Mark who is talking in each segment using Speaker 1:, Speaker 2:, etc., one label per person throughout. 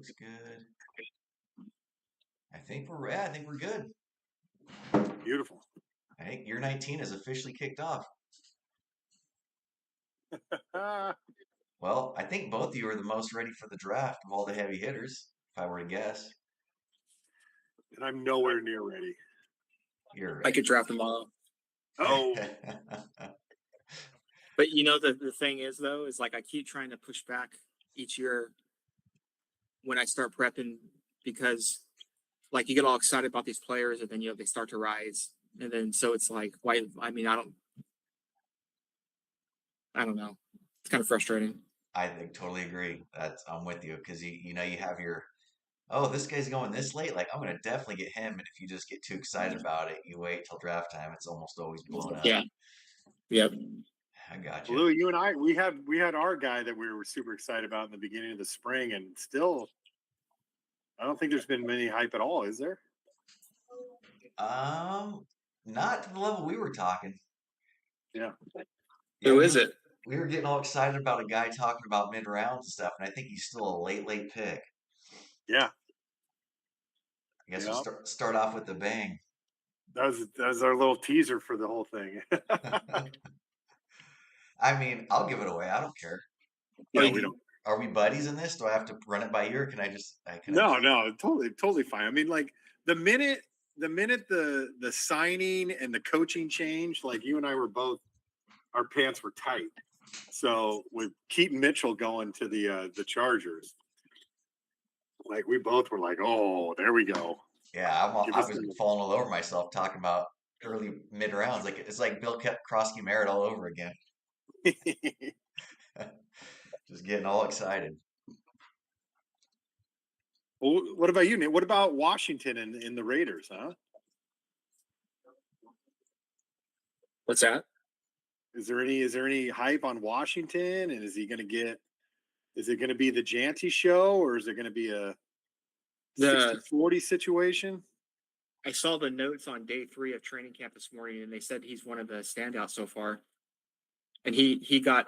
Speaker 1: looks good. I think we're good.
Speaker 2: Beautiful.
Speaker 1: I think year 19 is officially kicked off. Well, I think both of you are the most ready for the draft of all the heavy hitters, if I were to guess.
Speaker 2: And I'm nowhere near ready.
Speaker 1: You're
Speaker 3: I
Speaker 1: ready.
Speaker 3: could draft them all.
Speaker 2: Oh,
Speaker 3: But the thing is though, is like I keep trying to push back each year when I start prepping because like you get all excited about these players and then they start to rise. And then so it's like why I mean I don't know. It's kind of frustrating.
Speaker 1: I think totally agree. I'm with you because you have your this guy's going this late. Like I'm gonna definitely get him. And if you just get too excited about it, you wait till draft time. It's almost always blown up.
Speaker 3: Yeah. Yep.
Speaker 1: I got you.
Speaker 2: Lou, you and I, we had our guy that we were super excited about in the beginning of the spring, and still, I don't think there's been many hype at all. Is there?
Speaker 1: Not to the level we were talking.
Speaker 2: Yeah.
Speaker 3: Who is it?
Speaker 1: We were getting all excited about a guy talking about mid rounds and stuff, and I think he's still a late pick.
Speaker 2: Yeah.
Speaker 1: I guess we'll start off with the bang.
Speaker 2: That was our little teaser for the whole thing.
Speaker 1: I mean, I'll give it away. I don't care.
Speaker 2: Yeah, we don't.
Speaker 1: Are we buddies in this? Do I have to run it by you, or can I just?
Speaker 2: No, totally fine. I mean, like the minute the signing and the coaching changed, like you and I were both, our pants were tight. So with Keaton Mitchell going to the Chargers, like we both were like, oh, there we go.
Speaker 1: Yeah, I was falling all over myself talking about early mid rounds. Like it's like Bill Krosky Merritt all over again. Just getting all excited.
Speaker 2: Well, what about you, Nate? What about Washington and the Raiders, huh?
Speaker 3: What's that?
Speaker 2: Is there any hype on Washington? And is it going to be the Janty show, or is it going to be a 60-40 situation?
Speaker 3: I saw the notes on day 3 of training camp this morning, and they said he's one of the standouts so far. And he got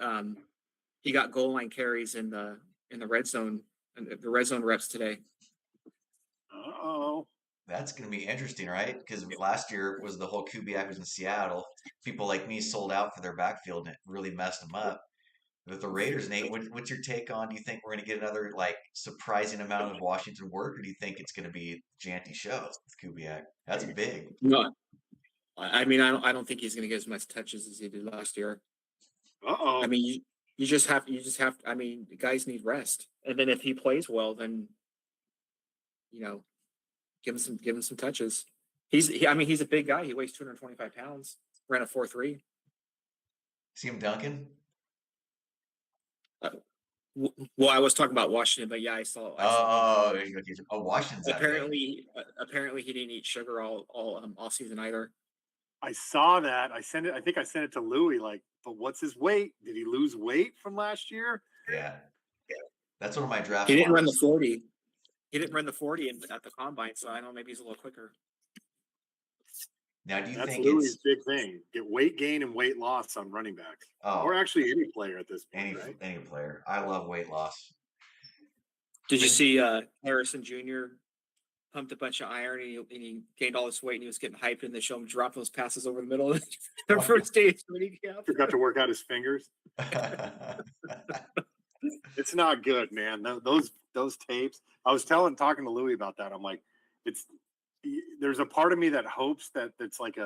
Speaker 3: goal line carries in the red zone and the red zone reps today.
Speaker 2: Oh,
Speaker 1: that's going to be interesting, right? Because last year was the whole Kubiak was in Seattle. People like me sold out for their backfield, and it really messed them up. With the Raiders, Nate, what's your take on? Do you think we're going to get another like surprising amount of Washington work, or do you think it's going to be Janty show with Kubiak? That's big.
Speaker 3: No, I mean I don't think he's going to get as much touches as he did last year. I mean you just have. I mean, the guys need rest, and then if he plays well, then give him some touches. He's a big guy. He weighs 225 pounds. Ran a 4.3.
Speaker 1: See him dunking?
Speaker 3: Well, I was talking about Washington, but yeah, I saw
Speaker 1: Washington's
Speaker 3: apparently he didn't eat sugar all season either.
Speaker 2: I saw that. I think I sent it to Louie. Like, but what's his weight? Did he lose weight from last year?
Speaker 1: Yeah. That's one of my drafts.
Speaker 3: He didn't run the 40. He didn't run the 40 at the combine, so I don't know. Maybe he's a little quicker.
Speaker 1: Now, do you
Speaker 2: That's
Speaker 1: think
Speaker 2: Louie's big thing? Get weight gain and weight loss on running backs, or actually any player at this point.
Speaker 1: Any player. I love weight loss.
Speaker 3: Did you see Harrison Jr. pumped a bunch of iron and he gained all this weight and he was getting hyped and they show him drop those passes over the middle of the first day of training camp?
Speaker 2: Forgot to work out his fingers. It's not good, man. Those tapes. I was talking to Louie about that. I'm like, there's a part of me that hopes that it's like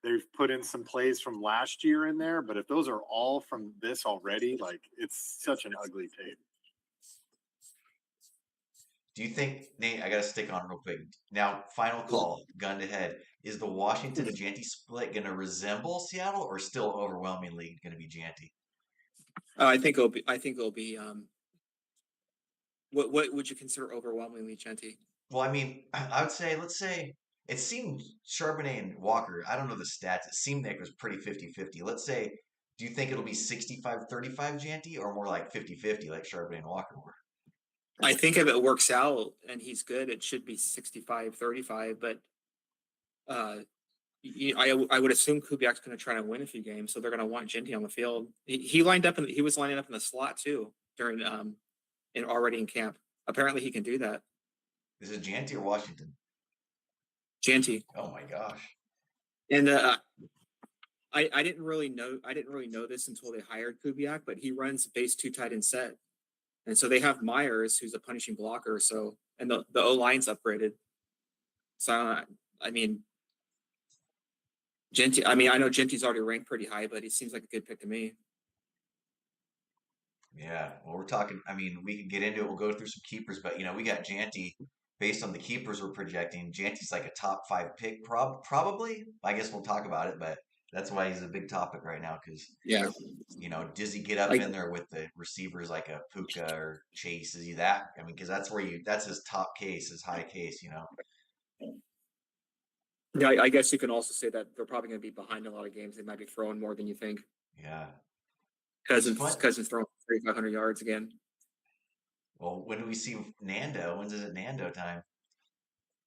Speaker 2: they've put in some plays from last year in there, but if those are all from this already, like it's such an ugly tape.
Speaker 1: Do you think, Nate, I got to stick on real quick. Now, final call, gun to head. Is the Washington and Janty split going to resemble Seattle or still overwhelmingly going to be Janty?
Speaker 3: I think it'll be what would you consider overwhelmingly Janty?
Speaker 1: Well, I mean, I would say, let's say it seemed Charbonnet and Walker, I don't know the stats. It seemed like it was pretty 50-50. Let's say, do you think it'll be 65-35 Janty or more like 50-50 like Charbonnet and Walker were?
Speaker 3: I think if it works out and he's good, it should be 65-35. But I would assume Kubiak's going to try to win a few games, so they're going to want Janty on the field. He was lining up in the slot too during already in camp. Apparently, he can do that.
Speaker 1: Is it Janty or Washington?
Speaker 3: Janty.
Speaker 1: Oh my gosh.
Speaker 3: And I didn't really know this until they hired Kubiak, but he runs base 2 tight end set, and so they have Myers, who's a punishing blocker. So and the O line's upgraded. So I mean, Genty. I mean, I know Genty's already ranked pretty high, but he seems like a good pick to me.
Speaker 1: Yeah. Well, we're talking. I mean, we can get into it. We'll go through some keepers, but we got Janty based on the keepers we're projecting. Janty's like a top 5 pick, probably. I guess we'll talk about it, but that's why he's a big topic right now because
Speaker 3: Yeah,
Speaker 1: does he get up
Speaker 3: like
Speaker 1: in there with the receivers like a Puka or Chase? Is he that? I mean, because that's his top case, his high case.
Speaker 3: yeah. I guess you can also say that they're probably going to be behind a lot of games. They might be throwing more than you think.
Speaker 1: Yeah. It's fun.
Speaker 3: Cousins throwing 3,500 yards again.
Speaker 1: Well, when do we see Nando? When's it Nando time?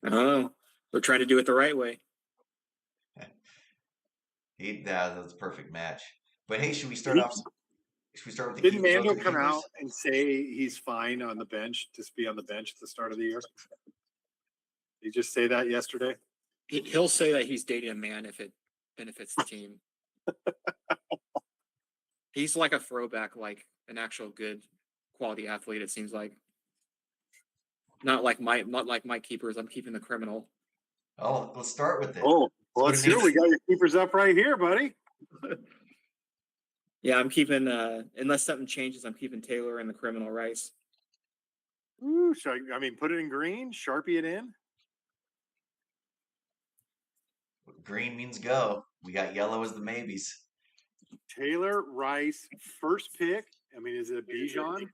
Speaker 3: I don't know. They're trying to do it the right way.
Speaker 1: That's a perfect match. But hey, should we start off? Should we start with the
Speaker 2: Didn't
Speaker 1: keepers?
Speaker 2: Mando
Speaker 1: The
Speaker 2: come
Speaker 1: keepers?
Speaker 2: out and say he's fine on the bench, just be on the bench at the start of the year? Did he just say that yesterday?
Speaker 3: He'll say that he's dating a man if it benefits the team. He's like a throwback, like an actual good quality athlete. It seems like not like my keepers. I'm keeping the criminal.
Speaker 1: Oh, let's start with it.
Speaker 2: Oh, well,
Speaker 1: What
Speaker 2: let's
Speaker 1: do you
Speaker 2: hear. We got your keepers up right here, buddy.
Speaker 3: Yeah, I'm keeping. Unless something changes, I'm keeping Taylor and the criminal Rice.
Speaker 2: Ooh, I mean, put it in green, Sharpie it in.
Speaker 1: Green means go. We got yellow as the maybes.
Speaker 2: Taylor Rice, first pick. I mean, is it Bijan?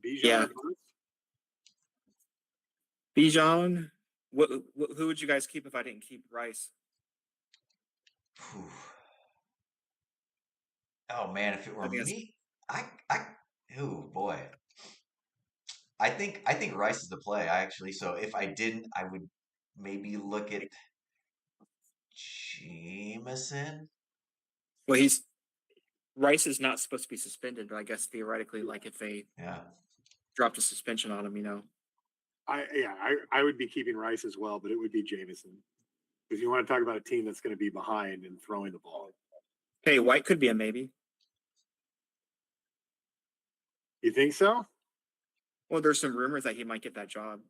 Speaker 3: Yeah.
Speaker 2: First?
Speaker 3: Bijan. Who would you guys keep if I didn't keep Rice?
Speaker 1: Whew. Oh man, if it were me, oh boy. I think Rice is the play, actually. So if I didn't, I would maybe look at Jameson.
Speaker 3: Well, Rice is not supposed to be suspended, but I guess theoretically, like if they
Speaker 1: Yeah.
Speaker 3: dropped a suspension on him,
Speaker 2: I would be keeping Rice as well, but it would be Jameson. Because you want to talk about a team that's going to be behind and throwing the ball.
Speaker 3: Hey, White could be a maybe.
Speaker 2: You think so?
Speaker 3: Well, there's some rumors that he might get that job.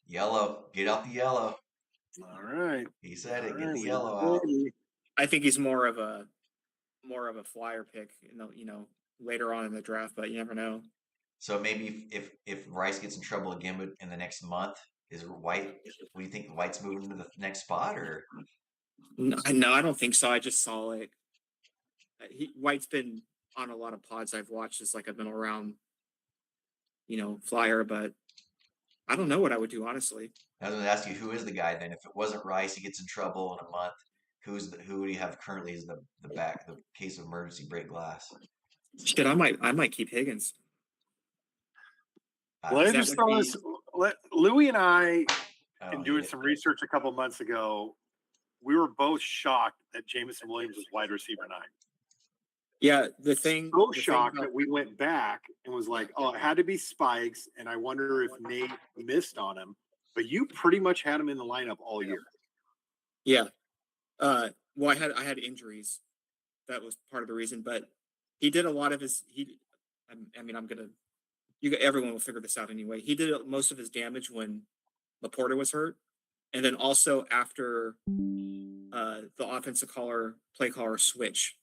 Speaker 1: Yellow. Get out the yellow.
Speaker 2: All right.
Speaker 1: He said it.
Speaker 2: All
Speaker 1: Get
Speaker 2: right,
Speaker 1: the yellow out.
Speaker 3: I think he's more of a flyer pick, later on in the draft, but you never know.
Speaker 1: So maybe if Rice gets in trouble again in the next month, is White? What do you think? White's moving to the next spot, or
Speaker 3: No, I don't think so. I just saw it. White's been on a lot of pods I've watched as like a middle round, flyer, but I don't know what I would do, honestly.
Speaker 1: I was going to ask you who is the guy then? If it wasn't Rice, he gets in trouble in a month. Who do you have currently as the case of emergency break glass?
Speaker 3: Shit, I might keep Higgins.
Speaker 2: Well, Louis and I, in doing
Speaker 1: yeah.
Speaker 2: some research a couple months ago, we were both shocked that Jameson Williams was wide receiver 9.
Speaker 3: Yeah,
Speaker 2: Shocked that we went back and was like, oh, it had to be Spikes, and I wonder if Nate missed on him. But you pretty much had him in the lineup all year.
Speaker 3: Yeah. Well, I had injuries. That was part of the reason, but he did a lot of his. Everyone will figure this out anyway. He did most of his damage when Laporta was hurt, and then also after the offensive play caller switch.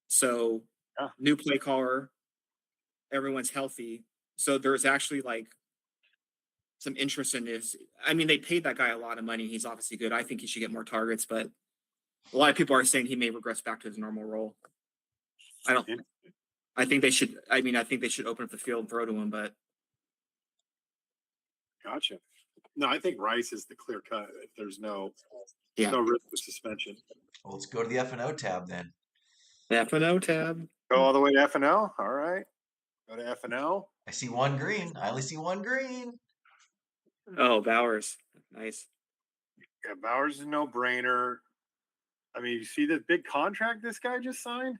Speaker 3: So new play caller, everyone's healthy. So there's actually like some interest in this. I mean, they paid that guy a lot of money. He's obviously good. I think he should get more targets, but a lot of people are saying he may regress back to his normal role. I think they should open up the field and throw to him, but.
Speaker 2: Gotcha. No, I think Rice is the clear cut if there's no risk of suspension.
Speaker 1: Well, let's go to the F&O tab then.
Speaker 3: F&O tab.
Speaker 2: Go all the way to F&O? All right. Go to F&O.
Speaker 1: I see one green. I only see one green.
Speaker 3: Oh, Bowers. Nice.
Speaker 2: Yeah, Bowers is a no-brainer. I mean, you see the big contract this guy just signed?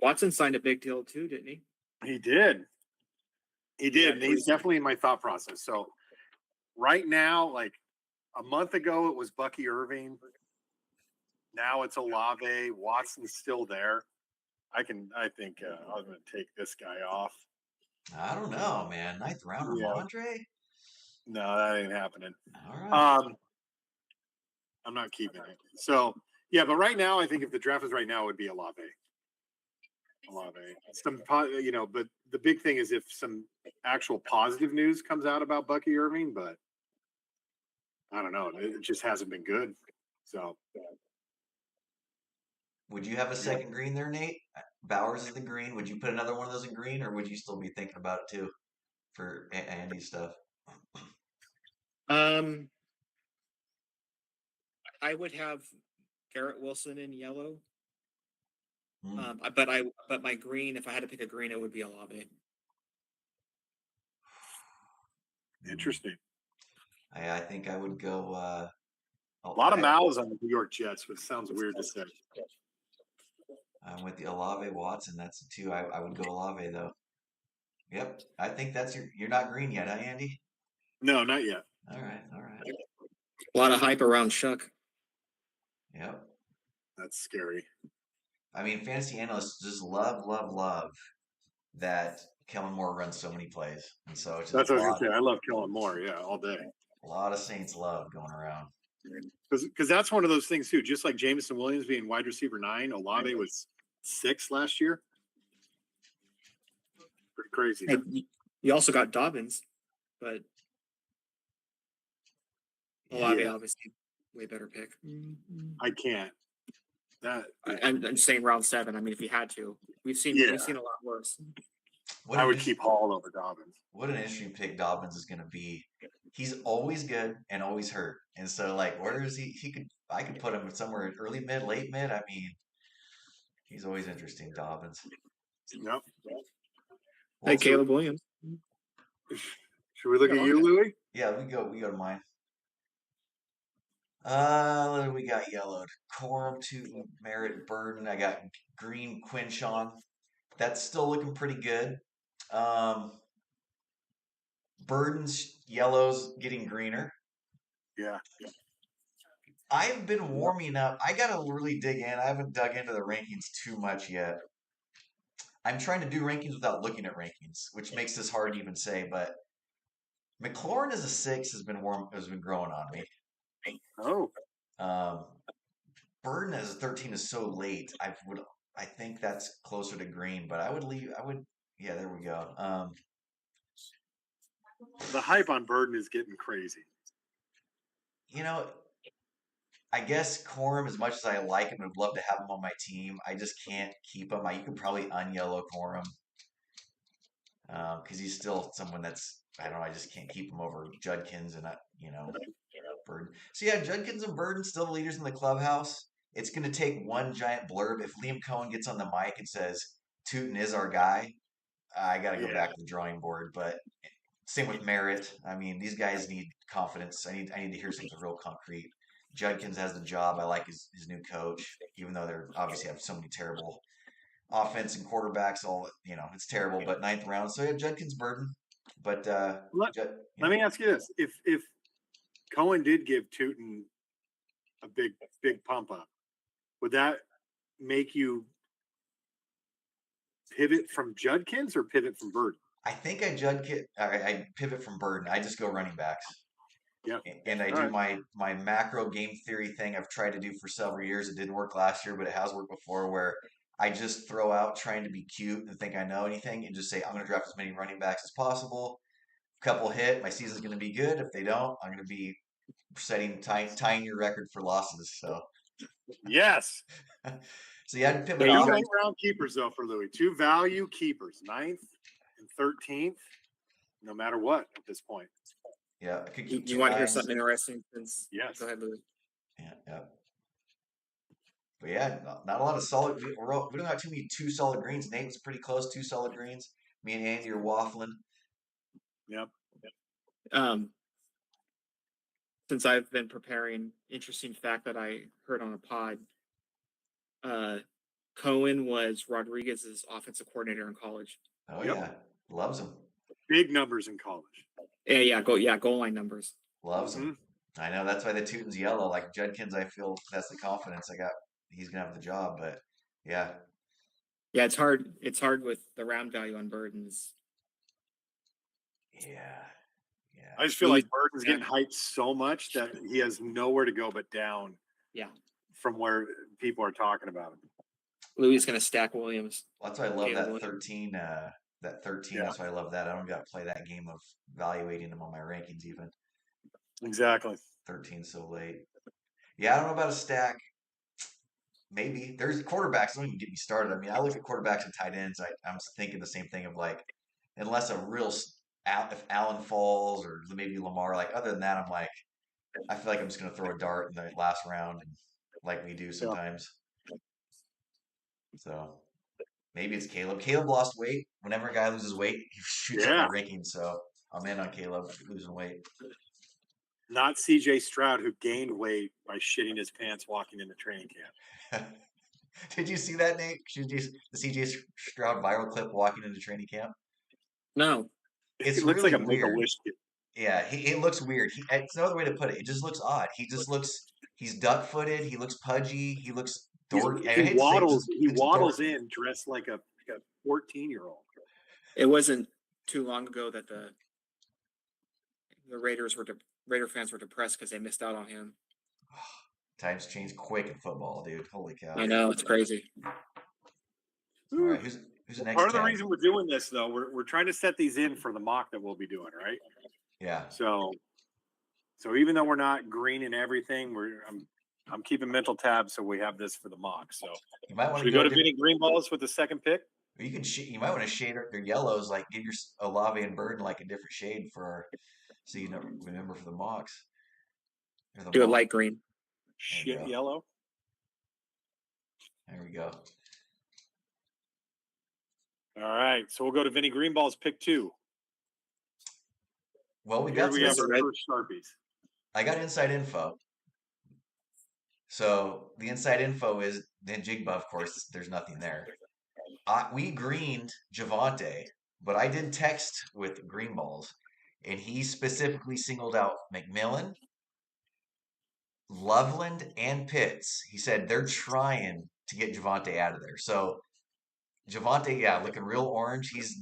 Speaker 3: Watson signed a big deal too, didn't he?
Speaker 2: He did. He did. And he's definitely in my thought process. So right now, like a month ago, it was Bucky Irving. Now it's Olave. Watson's still there. I think I'm going to take this guy off.
Speaker 1: I don't know, man. Ninth round,
Speaker 2: Yeah.
Speaker 1: Ramondre?
Speaker 2: No, that ain't happening.
Speaker 1: All right.
Speaker 2: I'm not keeping it. So yeah, but right now, I think if the draft is right now, it would be Olave. But the big thing is if some actual positive news comes out about Bucky Irving, but I don't know. It just hasn't been good. So
Speaker 1: Would you have a second green there, Nate? Bowers is the green. Would you put another one of those in green, or would you still be thinking about it too for Andy's stuff?
Speaker 3: I would have Garrett Wilson in yellow.
Speaker 1: Hmm.
Speaker 3: But my green, if I had to pick a green, it would be Olave.
Speaker 2: interesting.
Speaker 1: I think I would go.
Speaker 2: A lot of mouths on the New York Jets, which sounds weird to say.
Speaker 1: I'm with the Olave Watson. That's the two. I would go Olave though. Yep. I think that's you're not green yet, huh, Andy?
Speaker 2: No, not yet.
Speaker 1: All right. All right.
Speaker 3: A lot of hype around Shuck.
Speaker 1: Yep.
Speaker 2: That's scary.
Speaker 1: I mean, fantasy analysts just love that Kellen Moore runs so many plays, and so it's just
Speaker 2: That's what I was gonna say. I love Kellen Moore. Yeah, all day.
Speaker 1: a lot of Saints love going around.
Speaker 2: Because that's one of those things too. Just like Jameson Williams being wide receiver 9, Olave was 6 last year. Pretty crazy.
Speaker 3: Hey, you also got Dobbins, but Olave obviously way better pick.
Speaker 2: I can't.
Speaker 3: I'm just saying round 7. I mean, if you had to, we've seen a lot worse.
Speaker 2: I would keep Hall over Dobbins.
Speaker 1: What an interesting pick Dobbins is going to be. He's always good and always hurt, and so like, where is he? I could put him somewhere early mid, late mid. I mean, he's always interesting, Dobbins.
Speaker 2: Yep.
Speaker 3: Hey, Caleb Williams.
Speaker 2: Should we look at you, Louie?
Speaker 1: Yeah, we go to mine. We got yellowed. Corum, Tootin, Merritt, Burden. I got green, Quinshawn. That's still looking pretty good. Burden's yellows getting greener.
Speaker 2: Yeah.
Speaker 1: I've been warming up. I gotta really dig in. I haven't dug into the rankings too much yet. I'm trying to do rankings without looking at rankings, which makes this hard to even say. But McLaurin as a 6 has been growing on me.
Speaker 2: Oh.
Speaker 1: Burden as a 13 is so late. I think that's closer to green, but yeah, there we go.
Speaker 2: The hype on Burden is getting crazy.
Speaker 1: I guess Corum, as much as I like him and would love to have him on my team, I just can't keep him. You could probably unyellow Corum because he's still someone that's, I don't know, I just can't keep him over Judkins and Burden. So yeah, Judkins and Burden still the leaders in the clubhouse. It's going to take one giant blurb. If Liam Cohen gets on the mic and says Tootin is our guy, I got to go back to the drawing board. But same with Merritt. I mean, these guys need confidence. I need to hear something real concrete. Judkins has the job. I like his new coach, even though they're obviously have so many terrible offense and quarterbacks. It's terrible. But 9th round, so yeah, Judkins, Burden. But
Speaker 2: let me ask you this: if Cohen did give Tootin a big pump up, would that make you pivot from Judkins or pivot from Burden?
Speaker 1: I think I pivot from Burden. I just go running backs.
Speaker 2: Yeah.
Speaker 1: And I do my macro game theory thing I've tried to do for several years. It didn't work last year, but it has worked before, where I just throw out trying to be cute and think I know anything and just say, I'm going to draft as many running backs as possible. A couple hit, my season's going to be good. If they don't, I'm going to be tying your record for losses. So
Speaker 2: yes.
Speaker 1: So yeah, I'd pivot
Speaker 2: 2
Speaker 1: off.
Speaker 2: late round keepers though for Louis. 2 value keepers, 9th and 13th, no matter what at this point.
Speaker 1: Yeah, I could keep
Speaker 3: you want to hear something interesting?
Speaker 2: Yes.
Speaker 3: Go ahead, Louis.
Speaker 1: Yeah. But yeah, not a lot of solid. We don't have too many 2 solid greens. Nate was pretty close, 2 solid greens. Me and Andy are waffling.
Speaker 2: Yep.
Speaker 3: Since I've been preparing, interesting fact that I heard on a pod. Cohen was Rodriguez's offensive coordinator in college.
Speaker 1: Oh yeah, loves him.
Speaker 2: Big numbers in college.
Speaker 3: Goal line numbers.
Speaker 1: Loves
Speaker 2: Mhm.
Speaker 1: him. I know that's why the Teuton's yellow. Like Judkins, I feel that's the confidence I got. He's gonna have the job, but yeah,
Speaker 3: Yeah, it's hard. It's hard with the round value on Burdens.
Speaker 1: yeah,
Speaker 2: I
Speaker 1: yeah.
Speaker 2: just feel
Speaker 3: Louis,
Speaker 2: like Burton's getting hyped so much that he has nowhere to go but down
Speaker 3: yeah,
Speaker 2: from where people are talking about him.
Speaker 3: Louis is gonna stack Williams.
Speaker 1: Well, that's why I love
Speaker 3: Caleb
Speaker 1: that
Speaker 3: Williams.
Speaker 1: 13. That 13.
Speaker 2: Yeah,
Speaker 1: That's why I love that. I don't got to play that game of evaluating them on my rankings even.
Speaker 2: exactly.
Speaker 1: 13 so late. Yeah, I don't know about a stack. Maybe there's quarterbacks. Don't even get me started. I mean, I look at quarterbacks and tight ends. I'm thinking the same thing of like, unless a real if Allen falls or maybe Lamar. Like other than that, I'm like, I feel like I'm just gonna throw a dart in the last round, and like we do
Speaker 2: Yeah.
Speaker 1: sometimes. So maybe it's Caleb. Caleb lost weight. Whenever a guy loses weight, he shoots up my
Speaker 2: Yeah.
Speaker 1: rankings. So I'm in on Caleb losing weight.
Speaker 2: Not CJ Stroud, who gained weight by shitting his pants walking into training camp.
Speaker 1: Did you see that, Nate? The CJ Stroud viral clip walking into training camp?
Speaker 3: No,
Speaker 1: It's
Speaker 2: It looks like
Speaker 1: really
Speaker 2: a Make a
Speaker 1: weird.
Speaker 2: Wish kid.
Speaker 1: Yeah, it looks weird. It's no other way to put it. It just looks odd. He just looks. He's duck-footed. He looks pudgy. He looks dork. I
Speaker 2: He
Speaker 1: hate to say it,
Speaker 2: waddles. He
Speaker 1: looks
Speaker 2: waddles
Speaker 1: dorky.
Speaker 2: in dressed like a 14-year-old.
Speaker 3: it wasn't too long ago that the Raider fans were depressed because they missed out on him.
Speaker 1: Times change quick in football, dude. Holy cow!
Speaker 3: I know, it's crazy.
Speaker 1: All right, who's the next
Speaker 2: Part of the
Speaker 1: tab?
Speaker 2: reason we're doing this, though, we're trying to set these in for the mock that we'll be doing, right?
Speaker 1: Yeah,
Speaker 2: So even though we're not green and everything, I'm keeping mental tabs so we have this for the mock. So
Speaker 1: you might want
Speaker 2: should
Speaker 1: to
Speaker 2: we
Speaker 1: go
Speaker 2: go to
Speaker 1: different.
Speaker 2: Vinny Greenballs with the second pick?
Speaker 1: You can you might want to shade their yellows, like give your Olave and Burden like a different shade so you know remember for the mocks or the
Speaker 3: Do it
Speaker 1: mock.
Speaker 3: light green.
Speaker 1: There you
Speaker 2: Shit,
Speaker 1: go.
Speaker 2: yellow.
Speaker 1: There we go.
Speaker 2: All right, so we'll go to Vinny Greenballs pick 2.
Speaker 1: Well, we
Speaker 2: Here
Speaker 1: got
Speaker 2: we have
Speaker 1: some.
Speaker 2: our first Sharpies.
Speaker 1: I got inside info. So the inside info is the Jigba, of course. There's nothing there. We greened Javante, but I did text with Greenballs, and he specifically singled out McMillan, Loveland, and Pitts. He said they're trying to get Javante out of there. So Javante, yeah, looking real orange. He's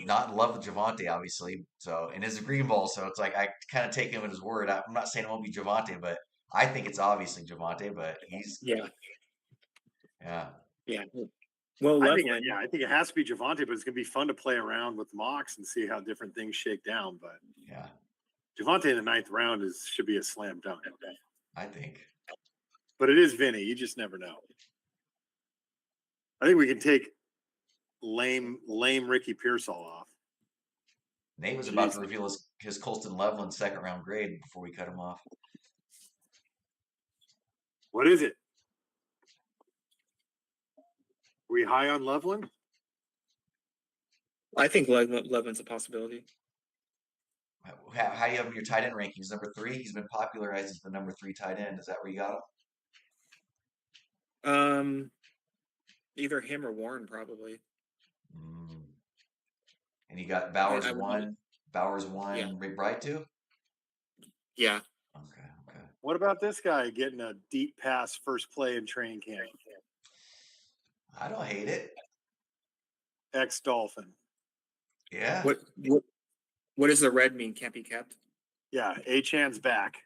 Speaker 1: not in love with Javante, obviously. So, and his a green ball, so it's like I kind of take him at his word. I'm not saying it won't be Javante, but I think it's obviously Javante. But he's,
Speaker 3: Yeah,
Speaker 1: yeah,
Speaker 3: yeah. Well,
Speaker 2: I think
Speaker 3: Loveland.
Speaker 2: I think it has to be Javante, but it's gonna be fun to play around with mocks and see how different things shake down. But
Speaker 1: yeah,
Speaker 2: Javante in the 9th round should be a slam dunk.
Speaker 1: I think.
Speaker 2: But it is Vinny. You just never know. I think we can take lame Ricky Pearsall off.
Speaker 1: Nate was about to reveal his Colston Loveland second round grade before we cut him off.
Speaker 2: What is it? Are we high on Loveland?
Speaker 3: I think Loveland's a possibility.
Speaker 1: How do you have him in your tight end rankings? Number 3. He's been popularized as the number 3 tight end. Is that where you got him?
Speaker 3: Either him or Warren probably.
Speaker 1: Mm. And you got Bowers
Speaker 3: I would
Speaker 1: 1, Bowers 1,
Speaker 3: Yeah.
Speaker 1: McBride 2.
Speaker 3: Yeah,
Speaker 1: Okay.
Speaker 2: What about this guy getting a deep pass first play in training camp?
Speaker 1: I don't hate it.
Speaker 2: Ex-Dolphin.
Speaker 1: Yeah.
Speaker 3: What does the red mean? Can't be kept.
Speaker 2: Yeah, Achan's back.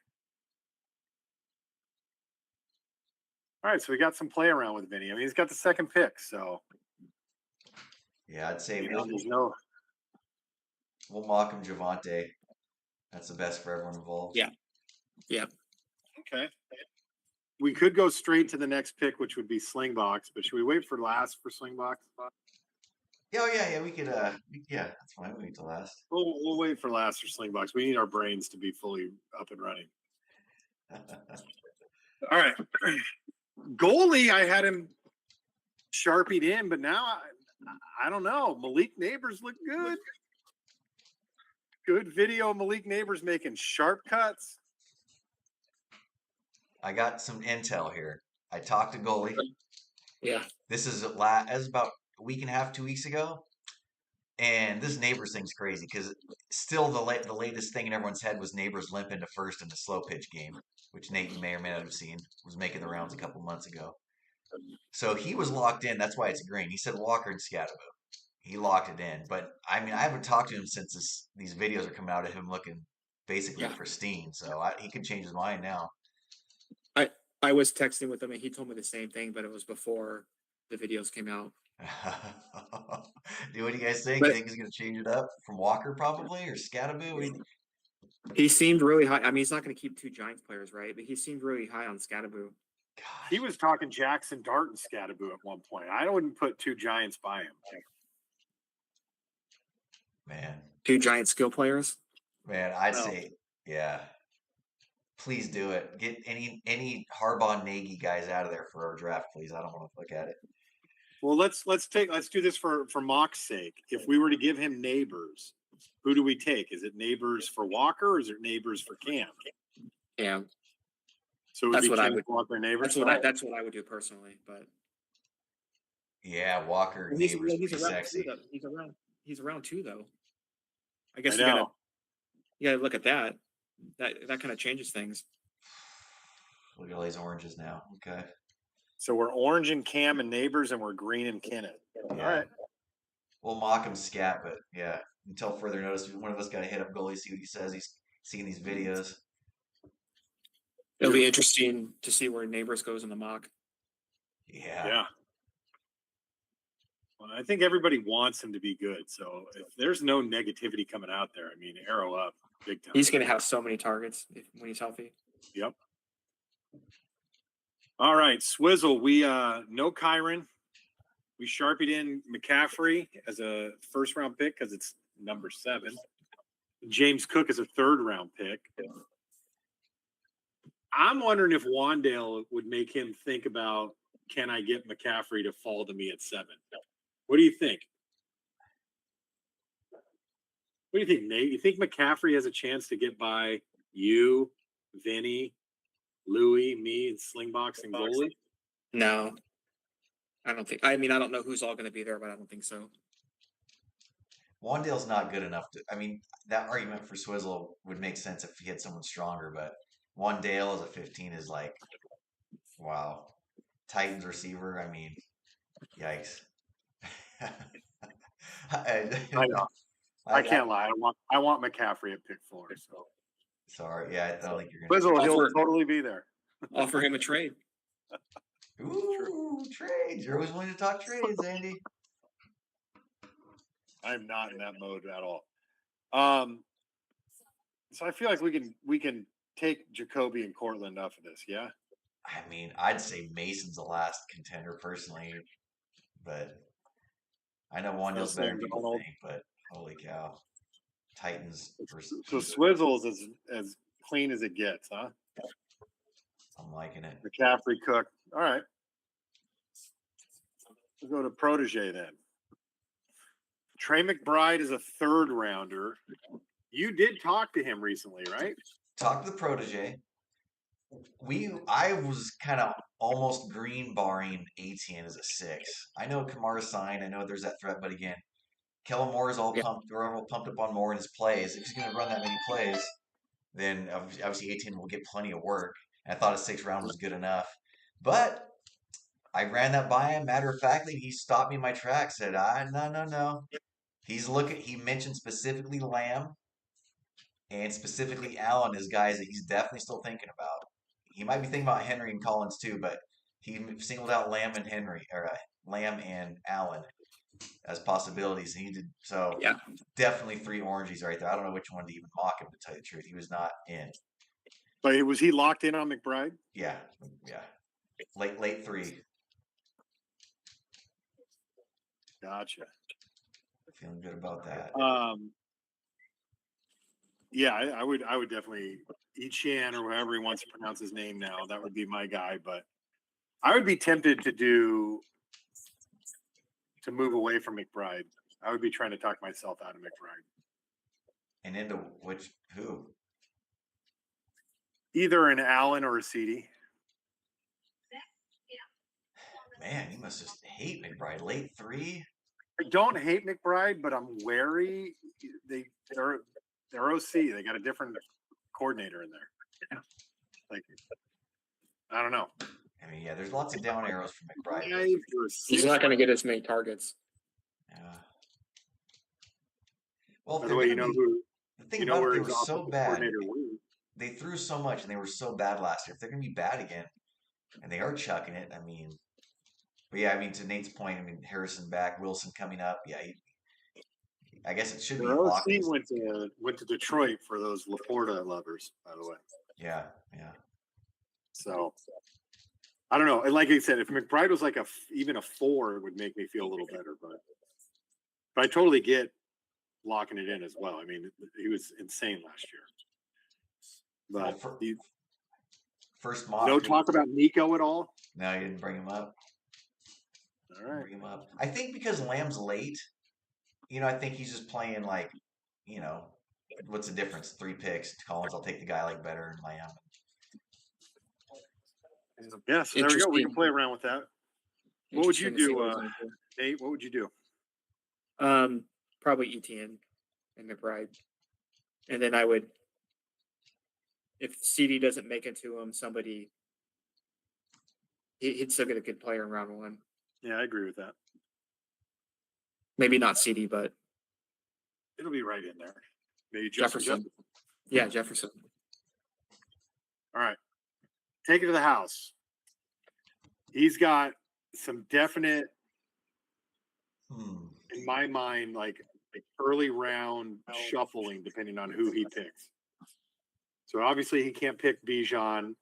Speaker 2: All right, so we got some play around with Vinny. I mean, he's got the second pick, so
Speaker 1: Yeah, I'd say
Speaker 2: there's no.
Speaker 1: we'll mock him Javante. That's the best for everyone involved.
Speaker 3: Yeah. Yeah.
Speaker 2: Okay. We could go straight to the next pick, which would be Slingbox, but should we wait for last for Slingbox?
Speaker 1: Yeah. We could. Yeah, that's fine. We wait till last.
Speaker 2: We'll wait for last for Slingbox. We need our brains to be fully up and running. All right. Goalie, I had him sharpied in, but now I don't know. Malik Neighbors look good. Good video of Malik Neighbors making sharp cuts.
Speaker 1: I got some intel here. I talked to goalie.
Speaker 3: Yeah.
Speaker 1: This is about a week and a half, 2 weeks ago. And this Neighbors thing's crazy because still the latest thing in everyone's head was Neighbors limp into first in the slow pitch game, which Nate, you may or may not have seen, was making the rounds a couple months ago. So he was locked in. That's why it's green. He said Walker and Scatterbo. He locked it in. But I mean, I haven't talked to him since these videos are coming out of him looking basically
Speaker 3: Yeah.
Speaker 1: pristine. So he could change his mind now.
Speaker 3: I was texting with him and he told me the same thing, but it was before the videos came out.
Speaker 1: What do you guys think? You
Speaker 3: But
Speaker 1: think he's going to change it up from Walker probably or Scatterbo?
Speaker 3: he seemed really high. I mean, he's not going to keep two Giants players, right? But he seemed really high on Scatterbo.
Speaker 2: He
Speaker 1: Gosh,
Speaker 2: was talking Jackson Dart and Scatterbo at one point. I wouldn't put two Giants by him.
Speaker 1: man,
Speaker 3: Two Giant skill players.
Speaker 1: I'd
Speaker 2: No.
Speaker 1: say, yeah. Please do it. Get any Harbaugh Nagy guys out of there for our draft, please. I don't want to look at it.
Speaker 2: Well, let's do this for Mock's sake. If we were to give him Neighbors, who do we take? Is it Neighbors for Walker or is it Neighbors for Cam?
Speaker 3: Yeah,
Speaker 2: So it would
Speaker 3: That's
Speaker 2: be
Speaker 3: what I
Speaker 2: Cam
Speaker 3: would-
Speaker 2: Walker Neighbors.
Speaker 3: that's what I would do personally. But
Speaker 1: Yeah, Walker
Speaker 3: he's
Speaker 1: Neighbors
Speaker 3: he's
Speaker 1: pretty
Speaker 3: around
Speaker 1: sexy.
Speaker 3: too, though. He's around too, though. I guess
Speaker 2: I
Speaker 3: you gotta
Speaker 2: know.
Speaker 3: look at that. That kind of changes things.
Speaker 1: Look at all these oranges now. Okay.
Speaker 2: So we're orange and Cam and Neighbors, and we're green and Kenneth. All
Speaker 1: Yeah.
Speaker 2: right.
Speaker 1: We'll mock him scat, but yeah, until further notice, one of us got to hit up goalie, see what he says. He's seeing these videos.
Speaker 3: It'll be interesting to see where Neighbors goes in the mock.
Speaker 1: Yeah.
Speaker 2: Yeah. Well, I think everybody wants him to be good. So if there's no negativity coming out there, I mean, arrow up big time.
Speaker 3: He's going to have so many targets when he's healthy.
Speaker 2: Yep. All right, Swizzle. We no Kyron. We sharpied in McCaffrey as a first round pick because it's number 7. James Cook is a third round pick. I'm wondering if Wandale would make him think about, can I get McCaffrey to fall to me at 7? What do you think? What do you think, Nate? You think McCaffrey has a chance to get by you, Vinny, Louie, me, and Slingbox and goalie?
Speaker 3: No, I don't think. I mean, I don't know who's all going to be there, but I don't think so.
Speaker 1: Wandale's not good enough to. I mean, that argument for Swizzle would make sense if he had someone stronger, but Wandale as a 15 is like, wow. Titans receiver. I mean, yikes.
Speaker 2: I know. I can't lie. I want McCaffrey at pick 4. So
Speaker 1: Sorry, yeah, I don't think you're gonna.
Speaker 2: Swizzle, he'll
Speaker 3: Offer-
Speaker 2: totally be there.
Speaker 3: Offer him a trade.
Speaker 1: Ooh, trades! You're always willing to talk trades, Andy.
Speaker 2: I'm not in that mode at all. So I feel like we can take Jacoby and Cortland off of this. Yeah.
Speaker 1: I mean, I'd say Mason's the last contender personally, but I know Wandale's better than people
Speaker 2: Donald.
Speaker 1: think. But holy cow, Titans versus.
Speaker 2: So Swizzle's as clean as it gets, huh?
Speaker 1: I'm liking it.
Speaker 2: McCaffrey, Cook. All right. We'll go to Protege then. Trey McBride is a third rounder. You did talk to him recently, right?
Speaker 1: Talk to the protege. I was kind of almost green barring Etienne as a 6. I know Kamara signed. I know there's that threat, but again, Kellen Moore is all pumped. We're all pumped up on Moore in his plays. If he's going to run that many plays, then obviously Etienne will get plenty of work. And I thought a 6th round was good enough, but I ran that by him. Matter of factly, he stopped me in my tracks. Said, no. He's looking. He mentioned specifically Lamb and specifically Allen as guys that he's definitely still thinking about. He might be thinking about Henry and Collins too, but he singled out Lamb and Henry or Lamb and Allen as possibilities. He did so.
Speaker 3: Yeah.
Speaker 1: Definitely 3 oranges right there. I don't know which one to even mock him, to tell you the truth. He was not in.
Speaker 2: But was he locked in on McBride?
Speaker 1: Yeah. Late 3.
Speaker 2: Gotcha.
Speaker 1: Feeling good about that.
Speaker 2: Yeah, I would definitely Etienne or however he wants to pronounce his name now. That would be my guy, but I would be tempted to move away from McBride. I would be trying to talk myself out of McBride.
Speaker 1: And into who?
Speaker 2: Either an Allen or a CD.
Speaker 1: Man, you must just hate McBride. Late 3.
Speaker 2: I don't hate McBride, but I'm wary. They're OC. They got a different coordinator in there.
Speaker 3: Yeah.
Speaker 2: Like, I don't know.
Speaker 1: I mean, yeah, there's lots of down arrows for McBride. But,
Speaker 3: He's not going to get as many targets.
Speaker 1: yeah. Well,
Speaker 2: By the way, you know who?
Speaker 1: the thing
Speaker 2: You know
Speaker 1: about it,
Speaker 2: where
Speaker 1: they
Speaker 2: his
Speaker 1: were so
Speaker 2: offensive
Speaker 1: bad.
Speaker 2: coordinator went?
Speaker 1: They threw so much, and they were so bad last year. If they're going to be bad again, and they are chucking it, I mean, but yeah, I mean, to Nate's point, I mean, Harrison back, Wilson coming up. Yeah, I guess it should be
Speaker 2: Their OC
Speaker 1: locked.
Speaker 2: went to Detroit for those Laporta lovers, by the way.
Speaker 1: Yeah, yeah.
Speaker 2: So I don't know. And like I said, if McBride was like even a 4, it would make me feel a little better. But I totally get locking it in as well. I mean, he was insane last year. But
Speaker 1: first mock.
Speaker 2: No talk about Nico at all.
Speaker 1: No, you didn't bring him up.
Speaker 2: All right.
Speaker 1: Bring him up. I think because Lamb's late, I think he's just playing like, what's the difference? 3 picks. Collins, I'll take the guy like better than Lamb.
Speaker 2: Yeah, so there we go. We can play around with that. What would you do, Nate? What would you do?
Speaker 3: Probably ETN and McBride, and then I would, if CD doesn't make it to him, somebody. He'd still get a good player in round 1.
Speaker 2: Yeah, I agree with that.
Speaker 3: Maybe not CD, but
Speaker 2: it'll be right in there. Maybe
Speaker 3: Jefferson. Yeah, Jefferson.
Speaker 2: All right. Take it to the house. He's got some definite, in my mind, like early round shuffling, depending on who he picks. So obviously he can't pick Bijan.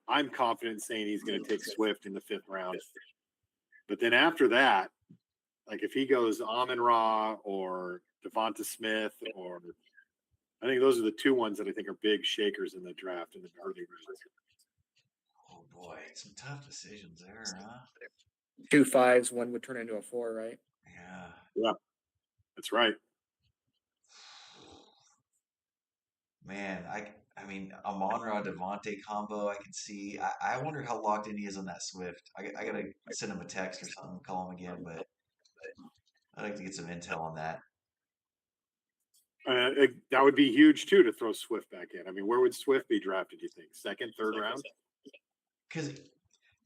Speaker 2: I'm confident saying he's going to take Swift in the 5th round. But then after that, like if he goes Amon-Ra or Devonta Smith, or I think those are the 2 ones that I think are big shakers in the draft in the early rounds.
Speaker 1: Oh boy, some tough decisions there, huh?
Speaker 3: 2 5s, 1 would turn into a 4, right?
Speaker 2: Yeah, that's right.
Speaker 1: Man, I mean, Amon-Ra Devontae combo, I can see. I wonder how locked in he is on that Swift. I gotta send him a text or something, call him again, but I'd like to get some intel on that.
Speaker 2: That would be huge too to throw Swift back in. I mean, where would Swift be drafted? Do you think 2nd, 3rd round?
Speaker 1: Because,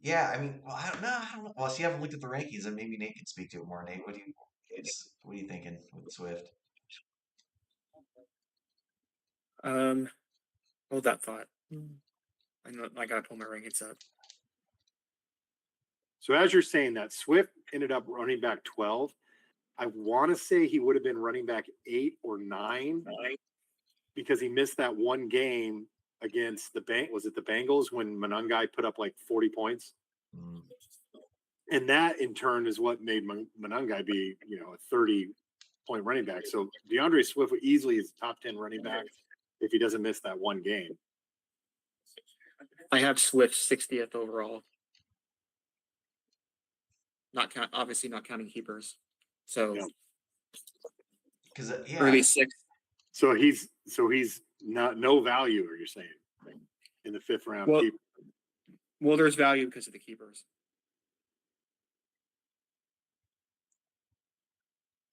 Speaker 1: yeah, I mean, well, I don't know. Well, see, I haven't looked at the rankings, and maybe Nate can speak to it more. Nate, what are you thinking with Swift?
Speaker 3: Hold that thought. I gotta pull my rankings up.
Speaker 2: So as you're saying that, Swift ended up running back 12. I want to say he would have been running back 8 or 9 because he missed that one game against the Bengals when Monangai put up like 40 points. And that in turn is what made Monangai be, a 30-point running back. So DeAndre Swift easily is top 10 running back if he doesn't miss that one game.
Speaker 3: I have Swift 60th overall. Obviously not counting keepers. So
Speaker 1: because
Speaker 3: early 6th.
Speaker 2: So he's no value, are you saying, in the 5th round?
Speaker 3: Well, there's value because of the keepers.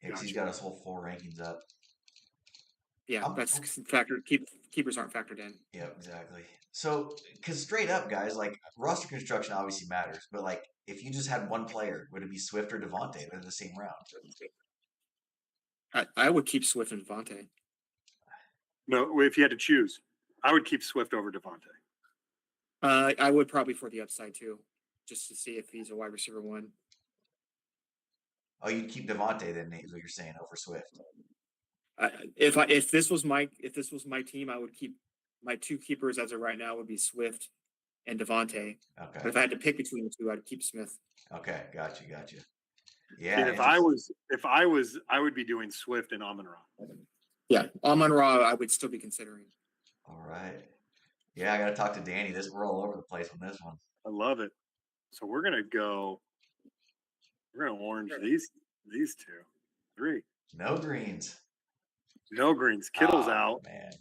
Speaker 1: Yeah, he's got his whole 4 rankings up.
Speaker 3: Yeah, that's factored. Keepers aren't factored in.
Speaker 1: Yeah, exactly. So, because straight up, guys, like roster construction obviously matters, but like if you just had one player, would it be Swift or Devontae? They're the same round.
Speaker 3: I would keep Swift and Devontae.
Speaker 2: No, if you had to choose, I would keep Swift over Devontae.
Speaker 3: I would probably for the upside too, just to see if he's a wide receiver 1.
Speaker 1: Oh, you'd keep Devontae then, Nate, is what you're saying, over Swift.
Speaker 3: If this was my team, I would keep my 2 keepers as of right now would be Swift and Devontae.
Speaker 1: Okay.
Speaker 3: But if I had to pick between the 2, I'd keep Smith.
Speaker 1: Okay, gotcha. Yeah.
Speaker 2: And if I was, I would be doing Swift and Amon-Ra.
Speaker 3: Yeah, Amon-Ra, I would still be considering.
Speaker 1: All right. Yeah, I got to talk to Danny. We're all over the place on this one.
Speaker 2: I love it. So we're gonna orange these 2, 3.
Speaker 1: No greens.
Speaker 2: No greens. Kittle's out.
Speaker 1: Man,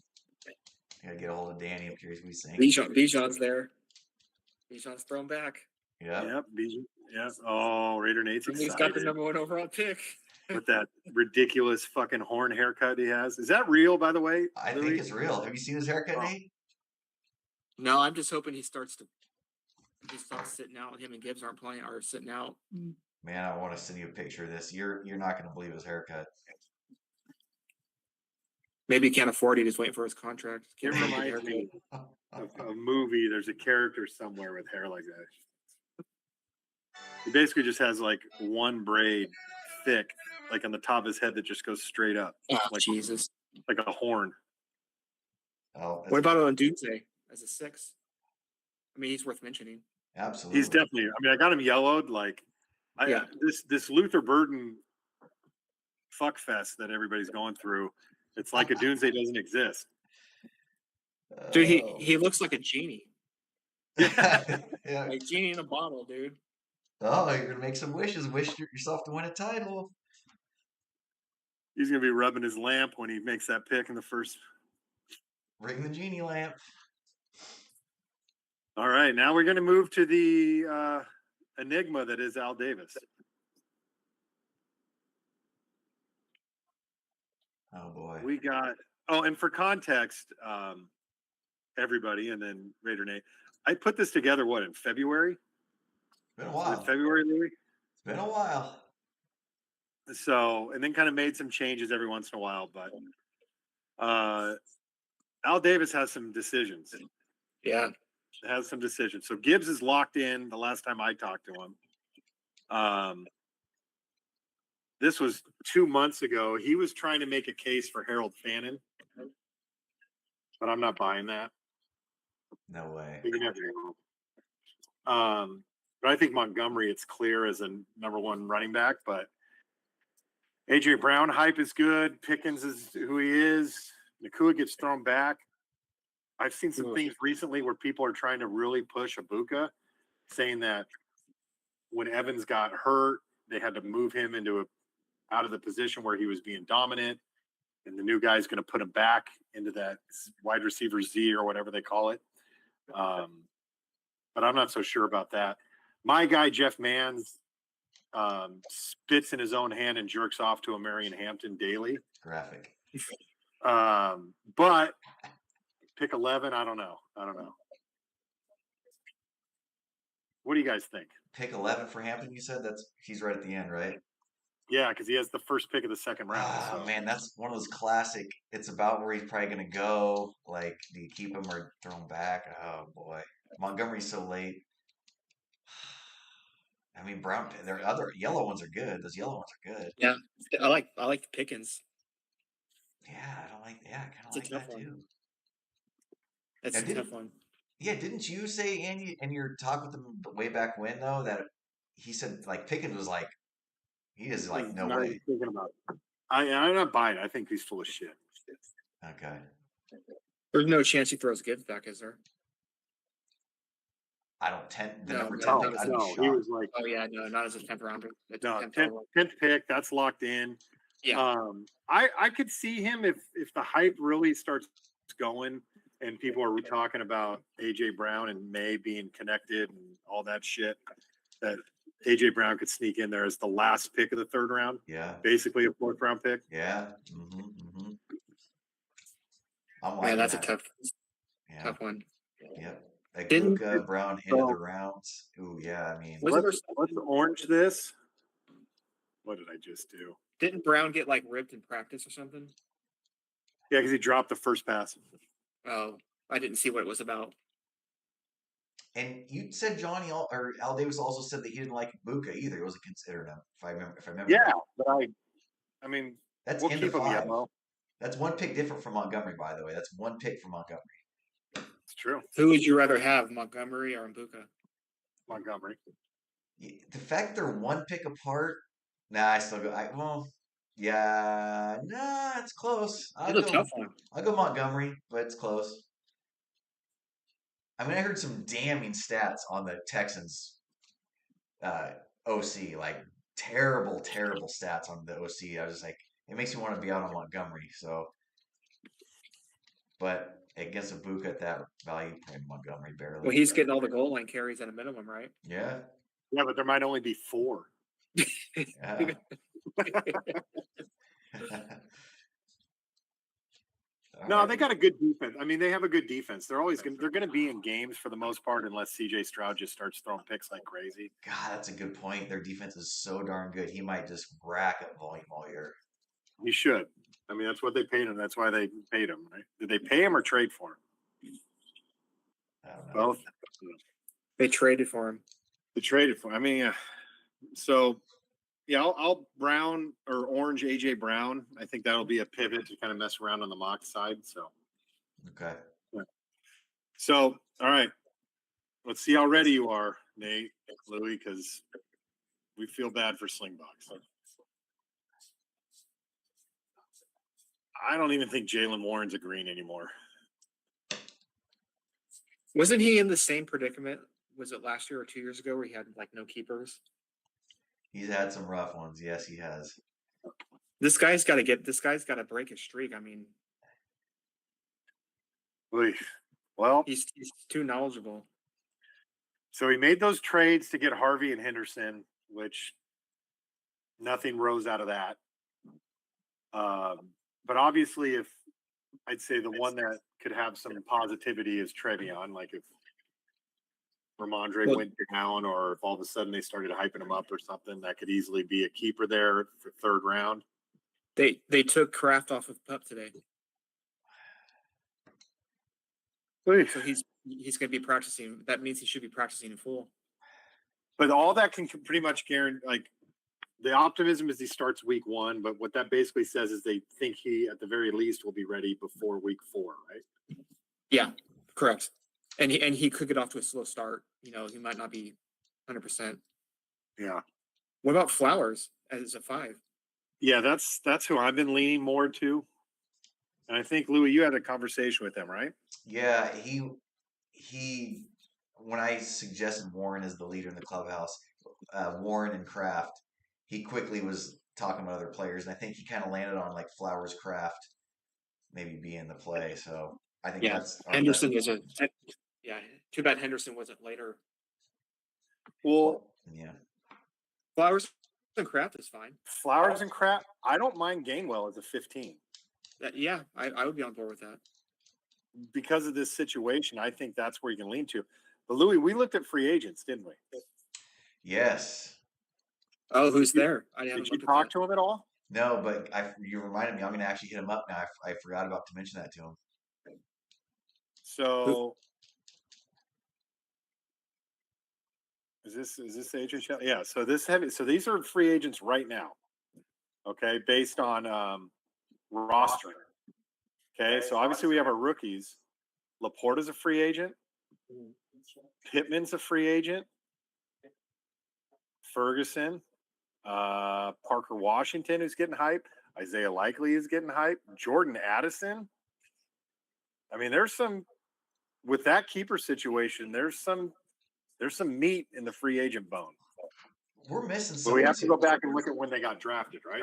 Speaker 1: I gotta get a hold of Danny. I'm curious what he's saying.
Speaker 3: Bijan's there. Bijan's thrown back.
Speaker 1: Yeah.
Speaker 2: Yep. Bijan. Yes. Oh, Raider Nate's excited.
Speaker 3: He's got the number 1 overall pick.
Speaker 2: with that ridiculous fucking horn haircut he has. Is that real, by the way,
Speaker 1: I
Speaker 2: Louis?
Speaker 1: think it's real. Have you seen his haircut,
Speaker 2: Oh.
Speaker 1: Nate?
Speaker 3: No, I'm just hoping he starts sitting out. Him and Gibbs aren't playing or sitting out.
Speaker 1: Man, I want to send you a picture of this. You're not going to believe his haircut.
Speaker 3: Maybe he can't afford it. He's waiting for his contract.
Speaker 2: It
Speaker 3: Can't afford the
Speaker 2: reminds me
Speaker 3: haircut.
Speaker 2: of a movie. There's a character somewhere with hair like that. He basically just has like one braid thick, like on the top of his head that just goes straight up,
Speaker 3: Oh,
Speaker 2: like
Speaker 3: Jesus.
Speaker 2: like a horn.
Speaker 1: Oh,
Speaker 3: What about on Doomsday as a 6? I mean, he's worth mentioning.
Speaker 1: absolutely.
Speaker 2: He's definitely. I mean, I got him yellowed. Like,
Speaker 3: Yeah.
Speaker 2: This Luther Burden fuck fest that everybody's going through. It's like a Doomsday doesn't exist.
Speaker 3: Dude,
Speaker 1: Oh.
Speaker 3: he looks like a genie.
Speaker 1: Yeah.
Speaker 3: Like genie in a bottle, dude.
Speaker 1: Oh, you're gonna make some wishes. Wish yourself to win a title.
Speaker 2: He's gonna be rubbing his lamp when he makes that pick in the first.
Speaker 1: Ring the genie lamp.
Speaker 2: All right, now we're gonna move to the enigma that is Al Davis.
Speaker 1: Oh boy.
Speaker 2: We got. Oh, and for context, everybody, and then Raider Nate, I put this together. What, in February?
Speaker 1: It's been a
Speaker 2: Was
Speaker 1: while.
Speaker 2: it February, Louis?
Speaker 1: It's been a while.
Speaker 2: So, and then kind of made some changes every once in a while, but Al Davis has some decisions.
Speaker 3: Yeah.
Speaker 2: Has some decisions. So Gibbs is locked in. The last time I talked to him, this was 2 months ago. He was trying to make a case for Harold Fannin, but I'm not buying that.
Speaker 1: No way.
Speaker 2: You never know. But I think Montgomery, it's clear as a number one running back. But AJ Brown hype is good. Pickens is who he is. Nakua gets thrown back. I've seen some things recently where people are trying to really push Ibuka, saying that when Evans got hurt, they had to move him out of the position where he was being dominant, and the new guy's going to put him back into that wide receiver Z or whatever they call it. But I'm not so sure about that. My guy Jeff Manns spits in his own hand and jerks off to a Marion Hampton daily.
Speaker 1: Graphic.
Speaker 2: But pick 11, I don't know. What do you guys think?
Speaker 1: Pick 11 for Hampton. You said he's right at the end, right?
Speaker 2: Yeah, because he has the first pick of the second round.
Speaker 1: Ah,
Speaker 2: So.
Speaker 1: man, that's one of those classic. It's about where he's probably going to go. Like, do you keep him or throw him back? Oh boy, Montgomery's so late. I mean, Brown. Their other yellow ones are good. Those yellow ones are good.
Speaker 3: Yeah. I like the Pickens.
Speaker 1: Yeah, I don't like. Yeah, I kind of
Speaker 3: It's a
Speaker 1: like
Speaker 3: tough
Speaker 1: that
Speaker 3: one.
Speaker 1: too.
Speaker 3: It's
Speaker 1: Now,
Speaker 3: a tough one.
Speaker 1: Yeah, didn't you say, Andy, in your talk with him way back when though, that he said like Pickens was like he is like no
Speaker 2: Not
Speaker 1: way.
Speaker 2: even thinking about it. I'm not buying it. I think he's full of shit.
Speaker 1: Okay.
Speaker 3: There's no chance he throws Gibbs back, is there?
Speaker 1: I don't the
Speaker 3: No,
Speaker 1: number
Speaker 3: no,
Speaker 1: 10
Speaker 3: no,
Speaker 1: pick. I'd be
Speaker 2: No,
Speaker 1: shocked.
Speaker 2: he was like,
Speaker 3: Oh yeah, no, not as a 10th rounder. It's a
Speaker 2: no,
Speaker 3: 10th
Speaker 2: 10th,
Speaker 3: overall.
Speaker 2: 10th pick. That's locked in.
Speaker 3: Yeah.
Speaker 2: I could see him if the hype really starts going and people are talking about AJ Brown and May being connected and all that shit, that AJ Brown could sneak in there as the last pick of the third round,
Speaker 1: Yeah.
Speaker 2: basically a fourth round pick.
Speaker 1: Yeah. Mm-hmm. I'm
Speaker 3: Man,
Speaker 1: liking
Speaker 3: that's
Speaker 1: that.
Speaker 3: a tough
Speaker 1: Yeah.
Speaker 3: one.
Speaker 1: Yep.
Speaker 3: Didn't-
Speaker 1: Ibuka, Brown into the rounds. Ooh, yeah. I mean,
Speaker 3: Was
Speaker 2: Let's orange this. What did I just do?
Speaker 3: Didn't Brown get like ripped in practice or something?
Speaker 2: Yeah, because he dropped the first pass.
Speaker 3: Oh, I didn't see what it was about.
Speaker 1: and you said or Al Davis also said that he didn't like Ibuka either. He wasn't considering him, if I remember.
Speaker 2: Yeah, but I mean,
Speaker 1: That's
Speaker 2: we'll
Speaker 1: into
Speaker 2: keep him
Speaker 1: 5.
Speaker 2: yellow.
Speaker 1: That's one pick different from Montgomery, by the way. That's one pick from Montgomery.
Speaker 2: It's true.
Speaker 3: Who would you rather have, Montgomery or Mbuka?
Speaker 2: Montgomery.
Speaker 1: The fact they're one pick apart, nah, I still go. Yeah, nah, it's close.
Speaker 3: It's a tough one.
Speaker 1: I'll go Montgomery, but it's close. I mean, I heard some damning stats on the Texans OC, like terrible stats on the OC. I was just like, it makes me want to be out on Montgomery. So, but against Ibuka at that value, probably Montgomery barely.
Speaker 3: Well, he's getting all the goal line carries at a minimum, right?
Speaker 1: Yeah.
Speaker 2: Yeah, but there might only be 4.
Speaker 1: Yeah. All
Speaker 2: No, they
Speaker 1: right.
Speaker 2: got a good defense. I mean, they have a good defense. They're gonna be in games for the most part, unless CJ Stroud just starts throwing picks like crazy.
Speaker 1: God, that's a good point. Their defense is so darn good. He might just rack up volume all year.
Speaker 2: He should. I mean, that's what they paid him. That's why they paid him, right? Did they pay him or trade for him?
Speaker 1: I don't know.
Speaker 2: Both.
Speaker 3: They traded for him.
Speaker 2: They traded for him. I mean, so yeah, I'll brown or orange AJ Brown. I think that'll be a pivot to kind of mess around on the mock side. So,
Speaker 1: Okay.
Speaker 2: so all right, let's see how ready you are, Nate, Louie, because we feel bad for Slingbox. I don't even think Jalen Warren's a green anymore.
Speaker 3: Wasn't he in the same predicament? Was it last year or 2 years ago where he had like no keepers?
Speaker 1: He's had some rough ones. Yes, he has.
Speaker 3: This guy's got to break his streak. I mean,
Speaker 2: Louis. Well,
Speaker 3: he's too knowledgeable.
Speaker 2: so he made those trades to get Harvey and Henderson, which nothing rose out of that. But obviously, if I'd say the one that could have some positivity is Trevion. Like if Ramondre went down, or if all of a sudden they started hyping him up or something, that could easily be a keeper there for third round.
Speaker 3: They took Kraft off of PUP today, so he's going to be practicing. That means he should be practicing in full.
Speaker 2: But all that can pretty much guarantee, like the optimism is he starts week 1, but what that basically says is they think he, at the very least, will be ready before week 4, right?
Speaker 3: Yeah, correct. And he could get off to a slow start. You know, he might not be 100%.
Speaker 2: Yeah.
Speaker 3: What about Flowers as a 5?
Speaker 2: Yeah, that's who I've been leaning more to. And I think, Louis, you had a conversation with him, right?
Speaker 1: Yeah, he when I suggested Warren as the leader in the clubhouse, Warren and Kraft, he quickly was talking about other players, and I think he kind of landed on like Flowers, Kraft, maybe being the play. So I think
Speaker 3: Yeah,
Speaker 1: that's our best.
Speaker 3: Henderson is a. Yeah, too bad Henderson wasn't later.
Speaker 2: Well,
Speaker 1: Yeah.
Speaker 3: Flowers and Kraft is fine.
Speaker 2: Flowers and Kraft, I don't mind Gainwell as a 15.
Speaker 3: Yeah, I would be on board with that.
Speaker 2: Because of this situation, I think that's where you can lean to. But Louis, we looked at free agents, didn't we?
Speaker 1: Yes.
Speaker 3: Oh, who's there?
Speaker 2: Did you talk to him at all?
Speaker 1: No, but you reminded me. I'm going to actually hit him up now. I forgot about to mention that to him.
Speaker 2: So is this HHL? Yeah. So these are free agents right now. Okay, based on roster. Okay, so obviously we have our rookies. Laporta's a free agent. Pittman's a free agent. Ferguson, Parker Washington, who's getting hype. Isaiah Likely is getting hype. Jordan Addison. I mean, there's some with that keeper situation. There's some meat in the free agent bone.
Speaker 1: We're missing
Speaker 2: But
Speaker 1: some.
Speaker 2: we have to go back and look at when they got drafted, right?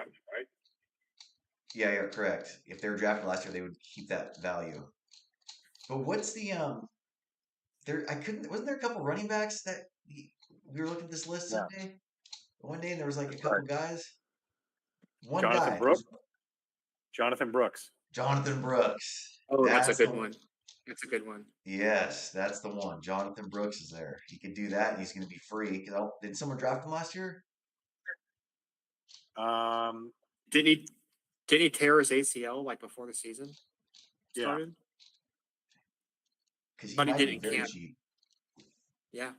Speaker 1: Yeah, you're correct. If they were drafted last year, they would keep that value. But what's the there? I couldn't. Wasn't there a couple running backs that we were looking at this list one day, and there was like a couple guys. One
Speaker 2: Jonathan
Speaker 1: guy,
Speaker 2: Brooks. Jonathan Brooks.
Speaker 1: Jonathan Brooks.
Speaker 3: Oh, that's a good one. That's a good one.
Speaker 1: Yes, that's the one. Jonathan Brooks is there. He could do that, and he's going to be free. Did someone draft him last year?
Speaker 3: Didn't he tear his ACL like before the season started?
Speaker 1: Because
Speaker 3: But he
Speaker 1: might
Speaker 3: did
Speaker 1: be
Speaker 3: in
Speaker 1: very
Speaker 3: camp.
Speaker 1: cheap.
Speaker 3: Yeah.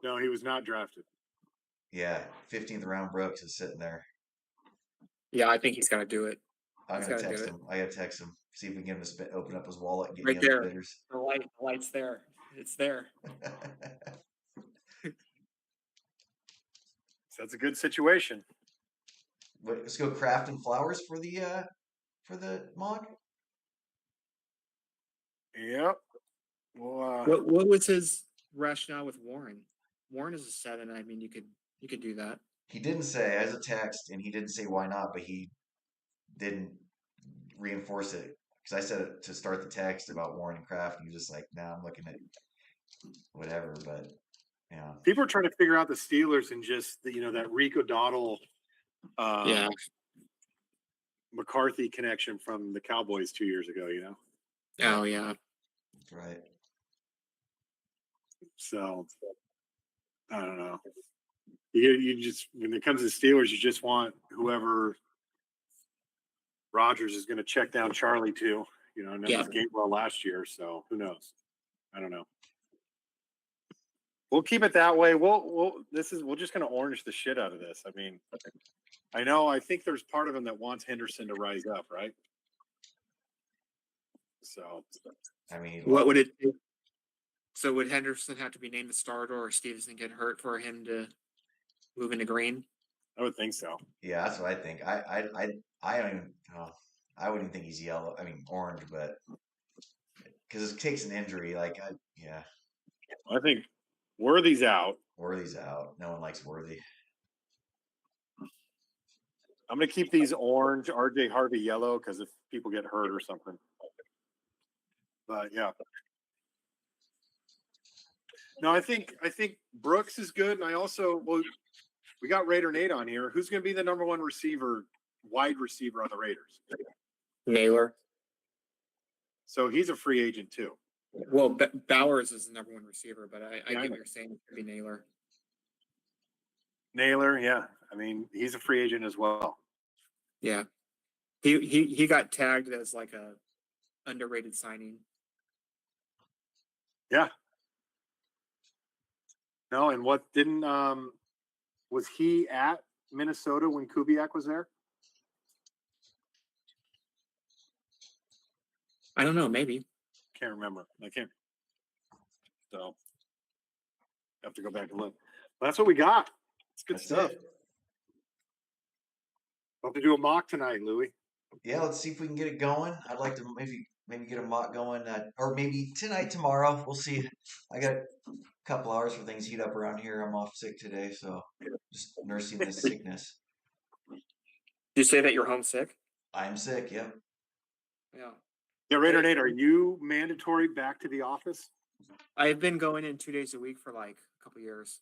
Speaker 2: No, he was not drafted.
Speaker 1: Yeah, 15th round Brooks is sitting there.
Speaker 3: Yeah, I think he's got to do it.
Speaker 1: I'm gonna text him. I gotta text him. See if we can get him to open up his wallet and get
Speaker 3: Right
Speaker 1: me
Speaker 3: there.
Speaker 1: the bidders.
Speaker 3: The light's there. It's there.
Speaker 2: So that's a good situation.
Speaker 1: Let's go Kraft and Flowers for the mock.
Speaker 2: Yep. Well,
Speaker 3: What was his rationale with Warren? Warren is a 7. I mean, you could do that.
Speaker 1: He didn't say as a text, and he didn't say why not, but he didn't reinforce it because I said it to start the text about Warren and Kraft, and he was just like, "Nah, I'm looking at whatever." But Yeah.
Speaker 2: People are trying to figure out the Steelers and just that Rico Dowdle,
Speaker 3: Yeah.
Speaker 2: McCarthy connection from the Cowboys 2 years ago.
Speaker 3: Oh yeah.
Speaker 1: That's right.
Speaker 2: So I don't know. You just, when it comes to Steelers, you just want whoever Rodgers is going to check down Charlie to. And that
Speaker 3: Yeah.
Speaker 2: was Gainwell last year, so who knows? I don't know. We'll keep it that way. We're just going to orange the shit out of this. I mean, I think there's part of him that wants Henderson to rise up, right? So,
Speaker 1: I mean,
Speaker 3: What would it? So would Henderson have to be named the starter, or Stevenson get hurt for him to move into green?
Speaker 2: I would think so.
Speaker 1: yeah, that's what I think. I don't even. Oh, I wouldn't think he's yellow. I mean, orange, but because it takes an injury. Yeah,
Speaker 2: I think Worthy's out.
Speaker 1: Worthy's out. No one likes Worthy.
Speaker 2: I'm going to keep these orange, RJ Harvey yellow, because if people get hurt or something. But yeah. No, I think Brooks is good, and I also we got Raider Nate on here. Who's going to be the number one wide receiver on the Raiders?
Speaker 3: Naylor.
Speaker 2: So he's a free agent too.
Speaker 3: Well, Bowers is the number one receiver, but I
Speaker 2: Yeah, I
Speaker 3: get
Speaker 2: know.
Speaker 3: what you're saying. It could be Naylor.
Speaker 2: Naylor, yeah. I mean, he's a free agent as well.
Speaker 3: Yeah. He got tagged as like a underrated signing.
Speaker 2: Yeah. No, and what didn't was he at Minnesota when Kubiak was there?
Speaker 3: I don't know, maybe.
Speaker 2: Can't remember. I can't. So have to go back and look. But that's what we got. It's good
Speaker 1: That's
Speaker 2: stuff.
Speaker 1: it.
Speaker 2: We'll have to do a mock tonight, Louie.
Speaker 1: Yeah, let's see if we can get it going. I'd like to maybe get a mock going, or maybe tonight, tomorrow. We'll see. I got a couple hours for things heat up around here. I'm off sick today, so just nursing this sickness.
Speaker 3: Did you say that you're homesick?
Speaker 1: I'm sick. Yep.
Speaker 3: Yeah.
Speaker 2: Yeah, Raider Nate, are you mandatory back to the office?
Speaker 3: I've been going in 2 days a week for like a couple years.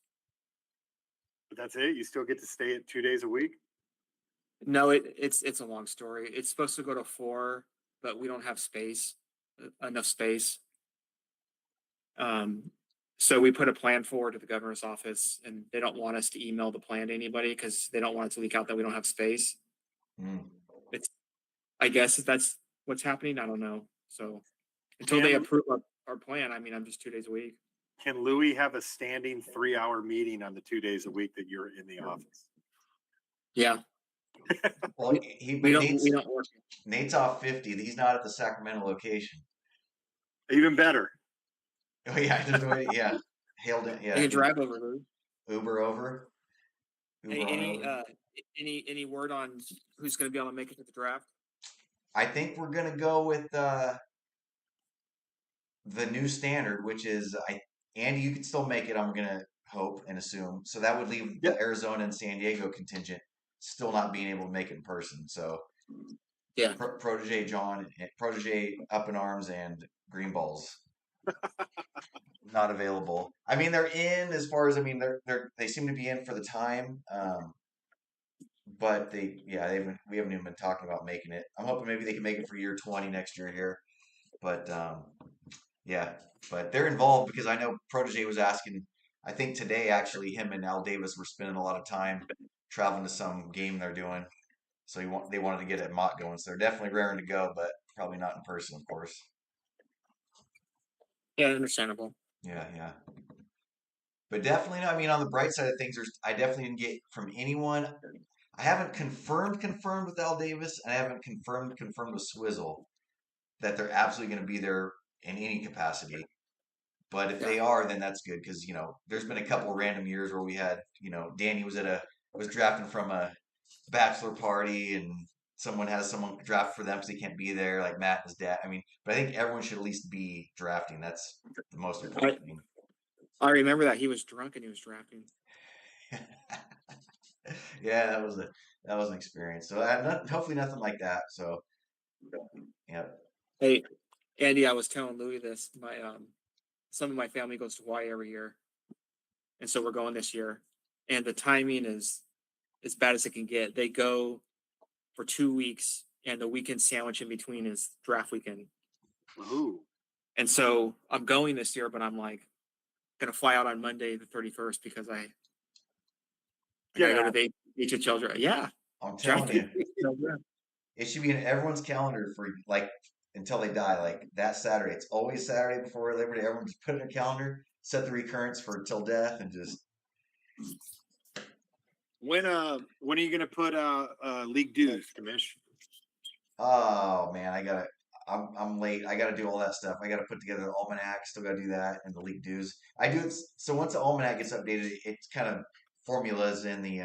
Speaker 2: But that's it? You still get to stay at 2 days a week?
Speaker 3: No, it's a long story. It's supposed to go to 4, but we don't have enough space. So we put a plan forward to the governor's office, and they don't want us to email the plan to anybody because they don't want it to leak out that we don't have space.
Speaker 1: Mm.
Speaker 3: I guess if that's what's happening, I don't know. So until they approve our plan, I mean, I'm just 2 days a week.
Speaker 2: Can Louie have a standing 3-hour meeting on the 2 days a week that you're in the office?
Speaker 3: Yeah.
Speaker 1: Well,
Speaker 3: We don't work.
Speaker 1: Nate's off 50. He's not at the Sacramento location.
Speaker 2: Even better.
Speaker 1: Oh yeah, there's no way. Yeah, hailed it. Yeah,
Speaker 3: You can drive over, Lou.
Speaker 1: Uber over. Uber on over.
Speaker 3: Any word on who's going to be able to make it to the draft?
Speaker 1: I think we're gonna go with the new standard, which is Andy, you could still make it. I'm gonna hope and assume. So that would leave the Arizona and San Diego contingent still not being able to make it in person. So
Speaker 3: Yeah.
Speaker 1: Protege John, Protege Up in Arms, and Greenballs not available. I mean, they're in as far as they seem to be in for the time. But we haven't even been talking about making it. I'm hoping maybe they can make it for year 20 next year here. But yeah, but they're involved because I know Protege was asking. I think today actually him and Al Davis were spending a lot of time traveling to some game they're doing. So they wanted to get a mock going. So they're definitely raring to go, but probably not in person, of course.
Speaker 3: Yeah, understandable.
Speaker 1: Yeah, yeah. But definitely, I mean, on the bright side of things, I definitely didn't get from anyone. I haven't confirmed with Al Davis, and I haven't confirmed with Swizzle that they're absolutely going to be there in any capacity. But if they are, then that's good because there's been a couple random years where we had Danny was drafting from a bachelor party, and someone draft for them because they can't be there, like Matt and his dad. I mean, but I think everyone should at least be drafting. That's the most important thing.
Speaker 3: I remember that he was drunk and he was drafting.
Speaker 1: Yeah, that was an experience. So hopefully nothing like that. So yeah.
Speaker 3: Hey, Andy, I was telling Louis this. My some of my family goes to Hawaii every year, and so we're going this year. And the timing is as bad as it can get. They go for 2 weeks, and the weekend sandwich in between is draft weekend.
Speaker 2: Ooh.
Speaker 3: And so I'm going this year, but I'm like gonna fly out on Monday the 31st because I gotta go to the HHL draft. Yeah,
Speaker 1: I'm
Speaker 3: draft
Speaker 1: telling you,
Speaker 3: weekend.
Speaker 1: it should be in everyone's calendar for like until they die. Like that Saturday, it's always Saturday before Labor Day. Everyone just put it in their calendar, set the recurrence for till death, and just
Speaker 2: When are you gonna put league dues, Commish?
Speaker 1: oh man, I'm late. I gotta do all that stuff. I gotta put together the almanac. Still gotta do that and the league dues. I do it so once the almanac gets updated, it kind of formulas in the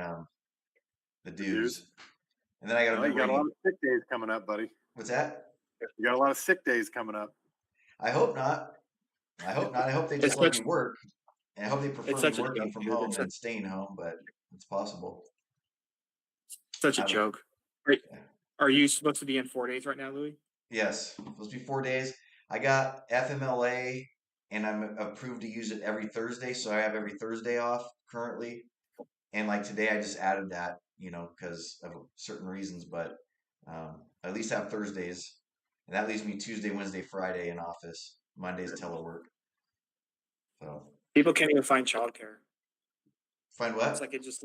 Speaker 2: The dues?
Speaker 1: dues, and then I gotta
Speaker 2: Well, you
Speaker 1: remember.
Speaker 2: got a lot of sick days coming up, buddy.
Speaker 1: What's that?
Speaker 2: You got a lot of sick days coming up.
Speaker 1: I hope not. I hope not. I hope they
Speaker 3: It's
Speaker 1: just let
Speaker 3: such
Speaker 1: me work, and I hope they prefer
Speaker 3: it's
Speaker 1: me
Speaker 3: such a
Speaker 1: working
Speaker 3: joke,
Speaker 1: from
Speaker 3: dude.
Speaker 1: home than staying home. But it's possible.
Speaker 3: Such a
Speaker 1: I don't.
Speaker 3: joke. Are,
Speaker 1: Yeah.
Speaker 3: are you supposed to be in 4 days right now, Louis?
Speaker 1: Yes, supposed to be 4 days. I got FMLA, and I'm approved to use it every Thursday, so I have every Thursday off currently. And like today, I just added that, because of certain reasons. But I at least have Thursdays, and that leaves me Tuesday, Wednesday, Friday in office. Monday's telework. So
Speaker 3: People can't even find childcare.
Speaker 1: find
Speaker 3: It's like
Speaker 1: what?
Speaker 3: it just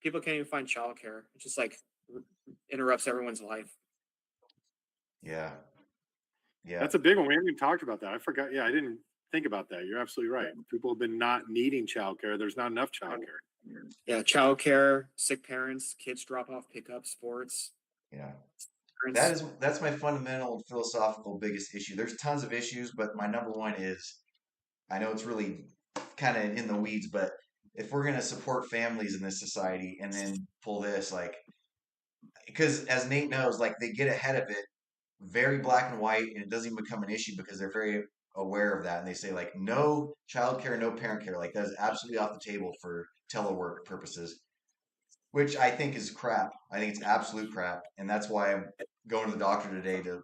Speaker 3: people can't even find childcare. It just like interrupts everyone's life.
Speaker 1: Yeah, yeah,
Speaker 2: That's a big one. We haven't even talked about that. I forgot. Yeah, I didn't think about that. You're absolutely right. People have been not needing childcare. There's not enough childcare.
Speaker 3: Yeah, childcare, sick parents, kids drop off, pick up, sports.
Speaker 1: yeah.
Speaker 3: Parents.
Speaker 1: That's my fundamental philosophical biggest issue. There's tons of issues, but my number one is I know it's really kind of in the weeds, but if we're gonna support families in this society and then pull this like because as Nate knows, like they get ahead of it very black and white, and it doesn't even become an issue because they're very aware of that, and they say like no child care, no parent care, like that is absolutely off the table for telework purposes, which I think is crap. I think it's absolute crap, and that's why I'm going to the doctor today to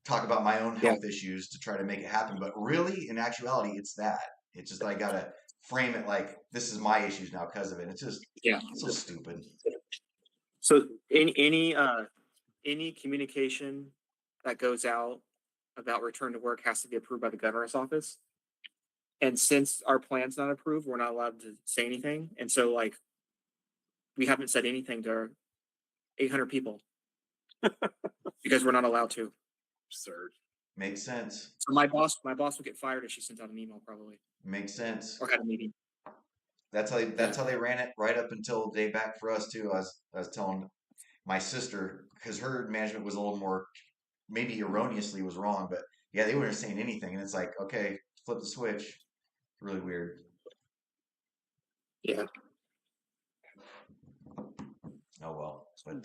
Speaker 1: talk about my own
Speaker 3: Yeah.
Speaker 1: health issues to try to make it happen. But really, in actuality, it's that. It's just I gotta frame it like this is my issues now because of it. It's just
Speaker 3: Yeah.
Speaker 1: so stupid.
Speaker 3: So any communication that goes out about return to work has to be approved by the governor's office. And since our plan's not approved, we're not allowed to say anything. And so like we haven't said anything to 800 people because we're not allowed to.
Speaker 2: Absurd.
Speaker 1: Makes sense.
Speaker 3: So my boss will get fired if she sends out an email probably
Speaker 1: Makes sense.
Speaker 3: or had a meeting.
Speaker 1: That's how they ran it right up until day back for us too. I was telling my sister because her management was a little more maybe erroneously was wrong, but yeah, they weren't saying anything, and it's like okay, flip the switch. It's really weird.
Speaker 3: Yeah.
Speaker 1: Oh well, but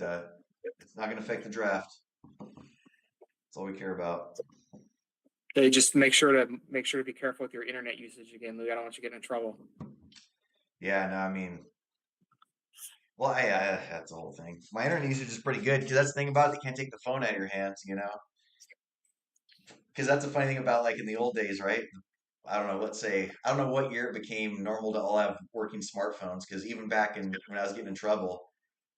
Speaker 1: it's not going to affect the draft. That's all we care about.
Speaker 3: They just make sure to be careful with your internet usage again, Louis. I don't want you getting in trouble.
Speaker 1: Yeah, no, I mean, well, that's the whole thing. My internet usage is pretty good because that's the thing about it. They can't take the phone out of your hands. Because that's the funny thing about like in the old days, right? I don't know. Let's say I don't know what year it became normal to all have working smartphones. Because even back in when I was getting in trouble,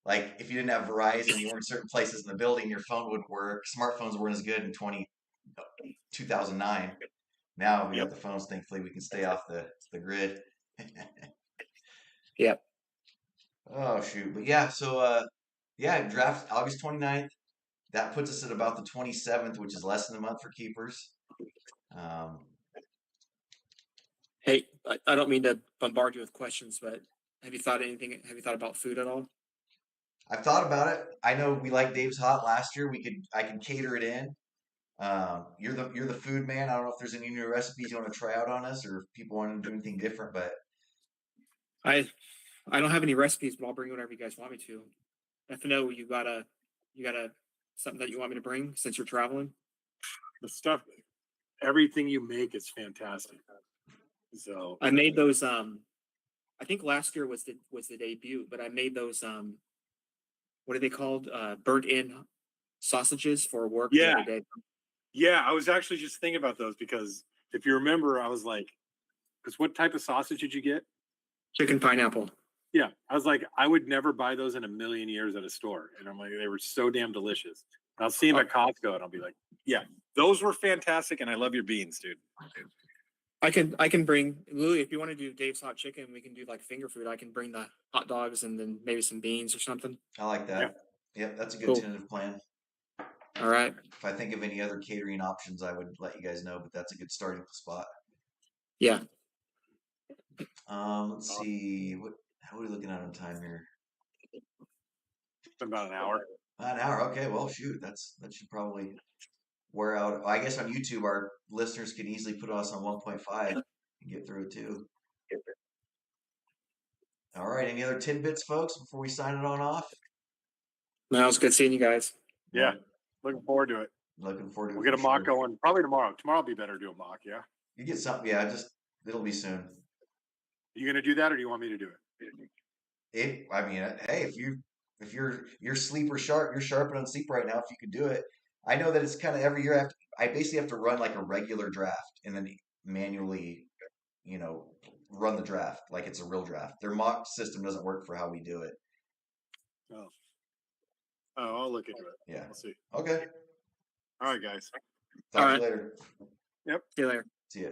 Speaker 1: like if you didn't have Verizon, you were in certain places in the building, your phone wouldn't work. Smartphones weren't as good in 2009. Now we got
Speaker 3: Yep.
Speaker 1: the phones. Thankfully, we can stay off the grid.
Speaker 3: Yep.
Speaker 1: Oh shoot. But yeah, so yeah, draft August 29th. That puts us at about the 27th, which is less than a month for keepers. Um,
Speaker 3: Hey, I don't mean to bombard you with questions, but have you thought anything? Have you thought about food at all?
Speaker 1: I've thought about it. I know we liked Dave's Hot last year. I can cater it in. You're the food man. I don't know if there's any new recipes you want to try out on us, or if people want to do anything different. But
Speaker 3: I I don't have any recipes, but I'll bring whatever you guys want me to. If no, you got a something that you want me to bring since you're traveling.
Speaker 2: The stuff, everything you make is fantastic. So
Speaker 3: I made those. I think last year was the debut, but I made those. What are they called? Burnt in sausages for work the
Speaker 2: yeah,
Speaker 3: other day.
Speaker 2: yeah, I was actually just thinking about those because if you remember, I was like, Because what type of sausage did you get?
Speaker 3: Chicken pineapple.
Speaker 2: Yeah, I was like, I would never buy those in a million years at a store, and I'm like, they were so damn delicious. And I'll see them at Costco, and I'll be like, yeah, those were fantastic, and I love your beans, dude.
Speaker 3: I can bring Louie if you want to do Dave's hot chicken. We can do like finger food. I can bring the hot dogs and then maybe some beans or something.
Speaker 1: I like that.
Speaker 2: Yep.
Speaker 1: Yep, that's a good
Speaker 3: Cool.
Speaker 1: tentative plan.
Speaker 3: All right.
Speaker 1: If I think of any other catering options, I would let you guys know, but that's a good starting spot.
Speaker 3: Yeah.
Speaker 1: Let's see. How are we looking at on time here?
Speaker 2: It's been about an hour.
Speaker 1: An hour. Okay, well, shoot, that should probably wear out. I guess on YouTube, our listeners can easily put us on 1.5 and get through it too. All right. Any other tidbits, folks, before we sign it on off?
Speaker 3: No, it's good seeing you guys.
Speaker 2: Yeah, looking forward to it.
Speaker 1: Looking forward to it.
Speaker 2: We'll get a
Speaker 1: for
Speaker 2: mock
Speaker 1: sure.
Speaker 2: going probably tomorrow. Tomorrow will be better to do a mock. Yeah.
Speaker 1: You get something. Yeah, it'll be soon.
Speaker 2: You gonna do that, or do you want me to do it?
Speaker 1: I mean, hey, if you're sleep or sharp, you're sharp and on sleep right now. If you could do it, I know that it's kind of every year. I basically have to run like a regular draft and then manually, run the draft like it's a real draft. Their mock system doesn't work for how we do it.
Speaker 2: Oh, I'll look into it.
Speaker 1: Yeah.
Speaker 2: We'll see.
Speaker 1: Okay.
Speaker 2: All right, guys.
Speaker 1: Talk to
Speaker 3: All
Speaker 1: you later.
Speaker 3: See you later.
Speaker 1: See ya.